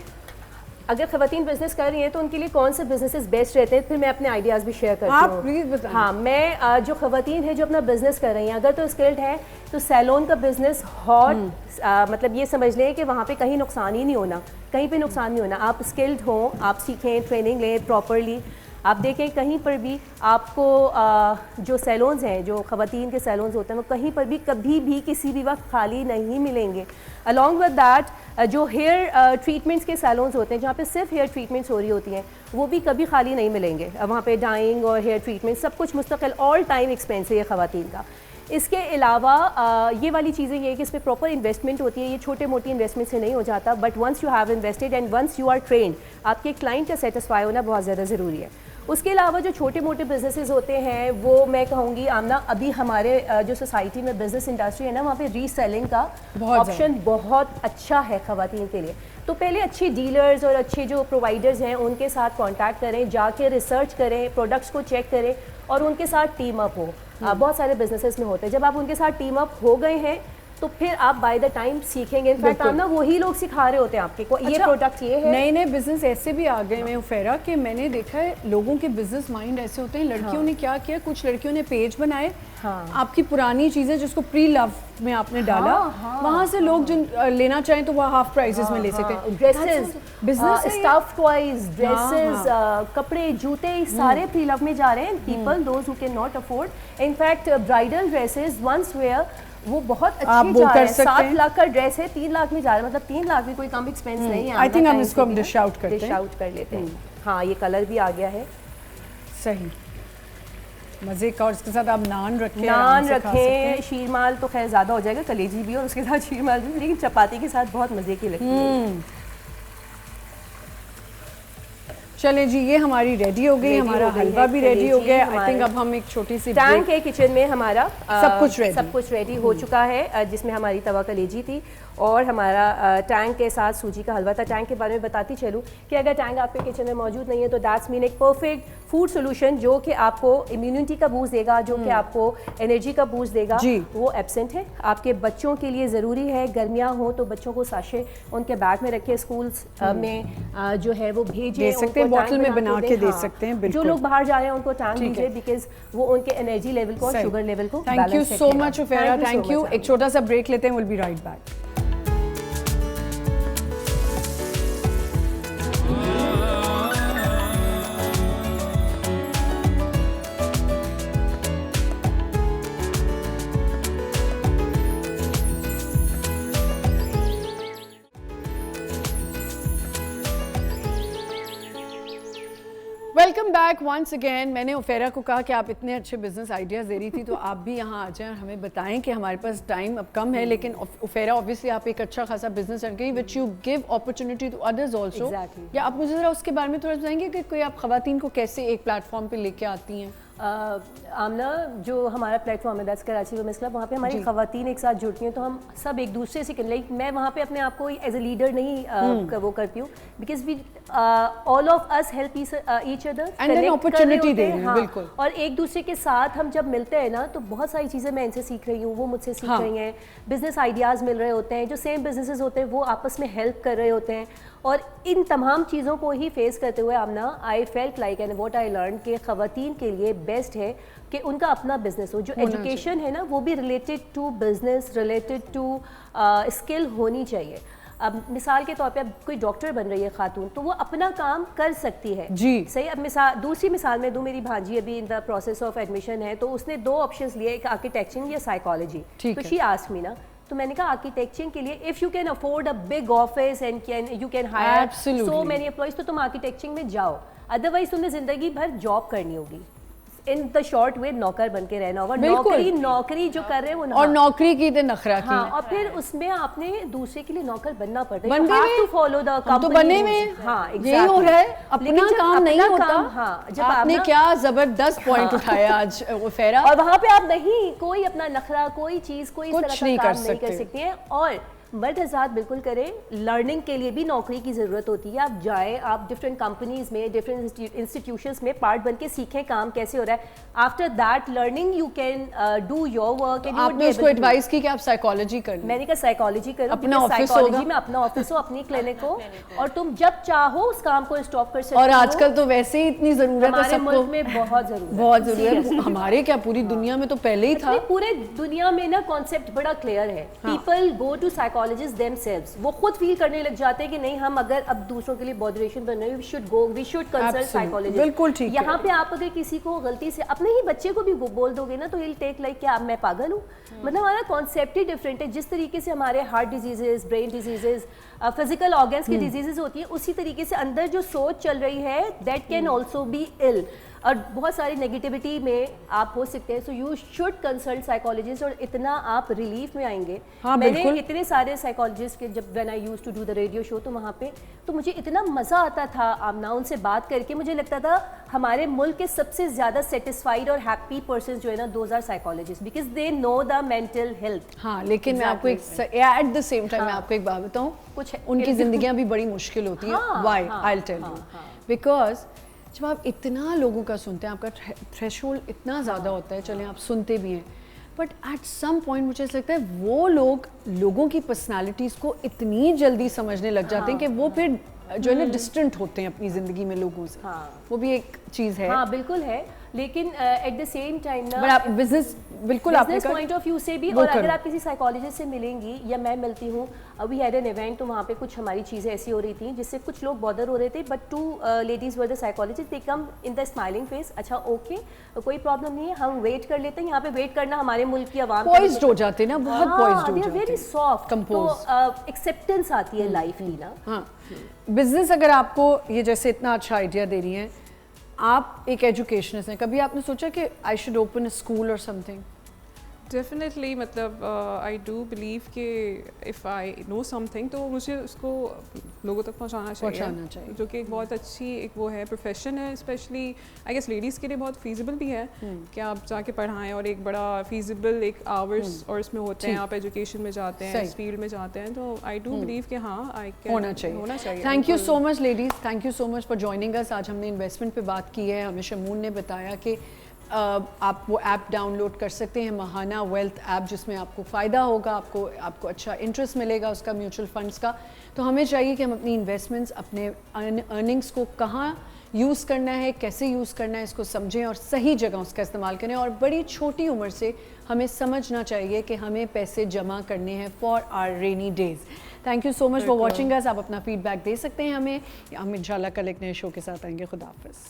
[SPEAKER 6] اگر خواتین بزنس کر رہی ہیں تو ان کے لیے کون سے بزنسز بیسٹ رہتے ہیں, پھر میں اپنے آئیڈیاز بھی شیئر کرتی ہوں.
[SPEAKER 2] آپ پلیز بتائیں.
[SPEAKER 6] ہاں میں جو خواتین ہیں جو اپنا بزنس کر رہی ہیں, اگر تو اسکلڈ ہے تو سیلون کا بزنس ہاٹ, مطلب یہ سمجھ لیں کہ وہاں پہ کہیں نقصان ہی نہیں ہونا, کہیں پہ نقصان نہیں ہونا. آپ اسکلڈ ہوں, آپ سیکھیں, ٹریننگ لیں پراپرلی. آپ دیکھیں کہیں پر بھی آپ کو جو سیلونز ہیں, جو خواتین کے سیلونز ہوتے ہیں, وہ کہیں پر بھی کبھی بھی کسی بھی وقت خالی نہیں ملیں گے. along with that جو ہیئر ٹریٹمنٹس کے سیلونز ہوتے ہیں جہاں پہ صرف ہیئر ٹریٹمنٹس ہو رہی ہوتی ہیں, وہ بھی کبھی خالی نہیں ملیں گے. وہاں پہ ڈائنگ اور ہیئر ٹریٹمنٹ سب کچھ مستقل آل ٹائم ایکسپینس ہے یہ خواتین کا. اس کے علاوہ یہ والی چیزیں یہ ہے کہ اس پہ پراپر انویسٹمنٹ ہوتی ہے, یہ چھوٹے موٹی انویسٹمنٹ سے نہیں ہو جاتا, but once you have invested and once you are trained, آپ کے کلائنٹ کا سیٹسفائی ہونا بہت زیادہ ضروری ہے. اس کے علاوہ جو چھوٹے موٹے بزنسز ہوتے ہیں وہ میں کہوں گی آمنہ ابھی ہمارے جو سوسائٹی میں بزنس انڈسٹری ہے نا, وہاں پہ ری سیلنگ کا آپشن بہت اچھا ہے خواتین کے لیے. تو پہلے اچھے ڈیلرز اور اچھے جو پرووائڈرز ہیں ان کے ساتھ کانٹیکٹ کریں, جا کے ریسرچ کریں, پروڈکٹس کو چیک کریں اور ان کے ساتھ ٹیم اپ ہو. بہت سارے بزنسز میں ہوتے ہیں, جب آپ ان کے ساتھ ٹیم اپ ہو گئے ہیں تو پھر آپ بائی دا ٹائم سیکھیں گے. انفیکٹ آپ نا وہی لوگ سکھا رہے ہوتے ہیں آپ کے کو یہ پروڈکٹ یہ ہے.
[SPEAKER 2] نئے نئے بزنس ایسے بھی آ گئے ہیں عفیرہ کہ میں نے دیکھا ہے لوگوں کے بزنس مائنڈ ایسے ہوتے ہیں. لڑکیوں نے کیا کیا, کچھ لڑکیوں نے پیج بنائے, آپ کی پرانی چیزیں جس کو پری لو میں آپ نے ڈالا, وہاں سے لوگ جن لینا چاہیں تو وہ ہاف پرائسز میں لے سکتے ہیں.
[SPEAKER 6] Dresses, business, stuff toys, dresses, کپڑے, جوتے, سارے پری لو میں جا رہے ہیں. People those who can not afford, in fact bridal dresses once wear وہ بہت اچھی جا رہے ہیں. 7 لاکھ کا ڈریس ہے 3 لاکھ میں جا رہا ہے, مطلب 3 لاکھ بھی کوئی کم ایکسپینس نہیں ہے.
[SPEAKER 2] آئی تھنک ہم اس کو ڈش آؤٹ کرتے ہیں,
[SPEAKER 6] ڈش آؤٹ کر لیتے ہیں. ہاں یہ کلر بھی آ گیا ہے,
[SPEAKER 2] صحیح مزے کا. اور اس کے ساتھ آپ نان رکھیں,
[SPEAKER 6] نان رکھیں. شیرمال تو خیر زیادہ ہو جائے گا, کلیجی بھی اور اس کے ساتھ شیرمال بھی, لیکن چپاتی کے ساتھ بہت مزے کی لگتی ہے.
[SPEAKER 2] چلیں جی یہ ہماری ریڈی ہو گئی, ہمارا حلوہ بھی ریڈی ہو گیا. آئی تھنک اب ہم ایک چھوٹی سی
[SPEAKER 6] ٹینک ہے کچن میں, ہمارا
[SPEAKER 2] سب
[SPEAKER 6] کچھ ریڈی ہو چکا ہے, جس میں ہماری توا کلیجی تھی اور ہمارا ٹینک کے ساتھ سوجی کا حلوہ تھا. ٹینک کے بارے میں بتاتی چلوں کہ اگر ٹینک آپ کے کچن میں موجود نہیں ہے تو دیٹس مین ایک پرفیکٹ فوڈ سولوشن جو کہ آپ کو امیونٹی کا بوسٹ دے گا, جو کہ آپ کو انرجی کا بوسٹ دے گا, وہ ایبسنٹ ہے. آپ کے بچوں کے لیے ضروری ہے, گرمیاں ہوں تو بچوں کو ساشے ان کے بیگ میں رکھے, اسکولس میں جو ہے وہ بھیجیں,
[SPEAKER 2] بوٹل میں بنا کے دے سکتے ہیں.
[SPEAKER 6] جو لوگ باہر جا رہے ہیں ان کو ٹینک دیجیے, بیکاز وہ ان کے انرجی لیول کو, شوگر لیول کو.
[SPEAKER 2] Thank you so much Afeera, thank you. ایک چھوٹا سا بریک لیتے ہیں, will be right back. Welcome back once again. میں نے عفیرہ کو کہا کہ آپ اتنے اچھے بزنس آئیڈیاز دے رہی تھی تو آپ بھی یہاں آ جائیں اور ہمیں بتائیں کہ ہمارے پاس ٹائم اب کم ہے, لیکن عفیرہ اوبیسلی آپ ایک اچھا خاصا بزنس رن گئی which you give opportunity to others also. یا آپ مجھے ذرا اس کے بارے میں تھوڑا بتائیں گے کہ کوئی آپ خواتین کو کیسے ایک پلیٹ فارم پہ لے کے آتی ہیں؟
[SPEAKER 6] آمنہ جو ہمارا پلیٹ فارم ہے دیٹس کراچی وومنس کلب, وہاں پہ ہماری خواتین ایک ساتھ جڑتی ہیں تو ہم سب ایک دوسرے سے لائک میں وہاں پہ اپنے آپ کو ایز اے لیڈر نہیں وہ کرتی ہوں, because we all of us help each other
[SPEAKER 2] and then opportunity دے رہے ہیں. بالکل.
[SPEAKER 6] اور ایک دوسرے کے ساتھ ہم جب ملتے ہیں نا تو بہت ساری چیزیں میں ان سے سیکھ رہی ہوں, وہ مجھ سے سیکھ رہی ہیں, بزنس آئیڈیاز مل رہے ہوتے ہیں, جو سیم بزنسز ہوتے ہیں وہ آپس میں ہیلپ کر رہے ہوتے ہیں. اور ان تمام چیزوں کو ہی فیس کرتے ہوئے Amna I felt like and what I learn کہ خواتین کے لیے بیسٹ ہے کہ ان کا اپنا بزنس ہو. جو ایجوکیشن ہے نا وہ بھی related to business, related to skill ہونی چاہیے. اب مثال کے طور پہ اب کوئی ڈاکٹر بن رہی ہے خاتون تو وہ اپنا کام کر سکتی ہے.
[SPEAKER 2] جی
[SPEAKER 6] صحیح. اب دوسری مثال میں دوں, میری بھانجی ابھی ان دا پروسیس آف ایڈمیشن ہے تو اس نے 2 آپشنس لیے, ایک آرکیٹیکچرنگ یا سائیکالوجی. تو شی آسکڈ می نا, تو میں نے کہا آرکیٹیکچرنگ کے لیے if you can afford a big office and you can hire so many employees تو تم آرکیٹیکچرنگ میں جاؤ, ادروائز تم نے زندگی بھر جاب کرنی ہوگی. ان دا شارٹ وے نوکر بن کے رہنا ہوگا. نوکری جو کر رہے ہیں وہ,
[SPEAKER 2] اور نوکری کی تو نخرہ کی,
[SPEAKER 6] اور پھر اس میں آپ نے دوسرے کے لیے نوکر بننا پڑتا ہے. You have to follow the company.
[SPEAKER 2] تو بنے میں یہی ہو رہا ہے, اپنا کام نہیں ہوتا.
[SPEAKER 6] جب
[SPEAKER 2] آپ نے کیا زبردست پوائنٹ اٹھایا آج عفیرہ.
[SPEAKER 6] اور وہاں پہ آپ نہیں کوئی اپنا نخرہ, کوئی چیز, کوئی اس طرح کا کام نہیں کر سکتے ہیں. اور مرد حضرات بالکل کریں, لرننگ کے لیے بھی نوکری کی ضرورت ہوتی ہے. آپ جائیں, آپ ڈفرینٹ کمپنیز میں, ڈفرینٹ انسٹیٹیوشنس میں پارٹ بن کے سیکھیں کام کیسے ہو رہا ہے. After that learning you can do your work.
[SPEAKER 2] آپ نے اس کو ایڈوائز کی کہ آپ سائیکالوجی کریں.
[SPEAKER 6] میں نے کہا سائیکالوجی کرو,
[SPEAKER 2] اپنا آفس
[SPEAKER 6] سائیکالوجی میں اپنا آفس ہو, اپنی کلینک ہو, اور تم جب چاہو اس کام کو اسٹاپ کر سکتے ہو.
[SPEAKER 2] اور آج کل تو ویسے ہی اتنی ضرورت ہے سب کو,
[SPEAKER 6] میں بہت ضرورت
[SPEAKER 2] ہے. ہمارے کیا پوری دنیا میں تو پہلے ہی تھا.
[SPEAKER 6] پورے دنیا میں نا کانسیپٹ بڑا کلیئر ہے. People go to psychology psychologists themselves, وہ خود فیل کرنے لگ جاتے ہیں کہ نہیں ہم اگر اب دوسروں کے لیے botheration بن رہے ہیں, we should consult psychologist.
[SPEAKER 2] بالکل ٹھیک ہے.
[SPEAKER 6] یہاں پہ آپ اگر کسی کو غلطی سے اپنے ہی بچے کو بھی بول دو گے نا تو he'll take like کیا میں پاگل ہوں. مطلب ہمارا کانسیپٹ ہی ڈفرینٹ ہے. جس طریقے سے ہمارے heart diseases, brain diseases, physical organs کی ڈیزیزز ہوتی ہیں, اسی طریقے سے اندر جو سوچ چل رہی ہے that can also be ill, اور بہت ساری نیگیٹیوٹی میں آپ ہو سکتے ہیں. So you should consult psychologist, اور اتنا آپ ریلیف میں آئیں گے. میں نے اتنے سارے سائیکالوجسٹ کے جب when I used to do the radio show تو وہاں پہ تو مجھے اتنا مزہ آتا تھا آمنا ان سے بات کر کے. مجھے لگتا تھا ہمارے ملک کے سب سے زیادہ سیٹسفائڈ اور ہیپی پرسنز جو ہے نا those are psychologist, because they know the mental health.
[SPEAKER 2] ہاں لیکن میں آپ کو ایٹ دا سیم ٹائم میں آپ کو ایک بات بتاؤں, کچھ ان کی زندگیاں بھی بڑی مشکل ہوتی ہیں. Why I will tell you, because جب آپ اتنا لوگوں کا سنتے ہیں, آپ کا تھریش ہولڈ اتنا زیادہ ہوتا ہے, چلیں آپ سنتے بھی ہیں, بٹ ایٹ سم پوائنٹ مجھے لگتا ہے وہ لوگوں کی پرسنالٹیز کو اتنی جلدی سمجھنے لگ جاتے ہیں کہ وہ پھر جو ہے نا ڈسٹنٹ ہوتے ہیں اپنی زندگی میں لوگوں سے. وہ بھی ایک چیز ہے.
[SPEAKER 6] ہاں بالکل ہے, لیکن ایٹ دا سیم ٹائم نا
[SPEAKER 2] بٹ آپ بزنس بالکل آپ
[SPEAKER 6] بزنس پوائنٹ آف ویو سے بھی, اور اگر آپ کسی سائیکالوجسٹ سے ملیں گی یا میں ملتی ہوں, وی ہیڈ این ایونٹ تو وہاں پہ کچھ ہماری چیزیں ایسی ہو رہی تھیں جس سے کچھ لوگ بادر ہو رہے تھے, بٹ 2 ladies were the psychologist, they come in the smiling face, اچھا اوکے کوئی پرابلم نہیں ہے, ہم ویٹ کر لیتے ہیں. یہاں پہ ویٹ کرنا ہمارے ملک کی عوام
[SPEAKER 2] پوائزڈ ہو جاتے ہیں نا, بہت پوائزڈ ہو جاتے ہیں,
[SPEAKER 6] ویری سافٹ, تو ایکسیپٹنس آتی ہے لائف کی نا.
[SPEAKER 2] ہاں بزنس اگر آپ کو یہ جیسے اتنا اچھا آئیڈیا دے رہی ہیں, آپ ایک ایجوکیشنسٹ ہیں, کبھی آپ نے سوچا کہ I should open a school اور سم تھنگ؟
[SPEAKER 3] ڈیفینیٹلی, مطلب آئی ڈو بلیو کہ if I know something تو مجھے اس کو لوگوں تک پہنچانا چاہیے, جو کہ ایک بہت اچھی ایک وہ ہے پروفیشن ہے, اسپیشلی آئی گیس لیڈیز کے لیے بہت فیزیبل بھی ہے کہ آپ جا کے پڑھائیں, اور ایک بڑا فیزیبل ایک آورس اور اس میں ہوتے ہیں, آپ ایجوکیشن میں جاتے ہیں, اس فیلڈ میں جاتے ہیں, تو آئی ڈو بلیو کہ ہاں ہونا چاہیے.
[SPEAKER 2] Thank you so much ladies, thank you so much for joining us. آج ہم نے انویسٹمنٹ پہ بات کی ہے. ہمیں شمون نے بتایا کہ آپ وہ ایپ ڈاؤن لوڈ کر سکتے ہیں, ماہانہ ویلتھ ایپ, جس میں آپ کو فائدہ ہوگا, آپ کو اچھا انٹرسٹ ملے گا اس کا, میوچل فنڈس کا. تو ہمیں چاہیے کہ ہم اپنی انویسٹمنٹس, اپنے ارننگس کو کہاں یوز کرنا ہے, کیسے یوز کرنا ہے, اس کو سمجھیں اور صحیح جگہ اس کا استعمال کریں. اور بڑی چھوٹی عمر سے ہمیں سمجھنا چاہیے کہ ہمیں پیسے جمع کرنے ہیں for our rainy days. Thank you so much for watching us. آپ اپنا فیڈ بیک دے سکتے ہیں ہمیں. ہم انشاءاللہ کل ایک نئے شو کے ساتھ آئیں گے. خدا حافظ.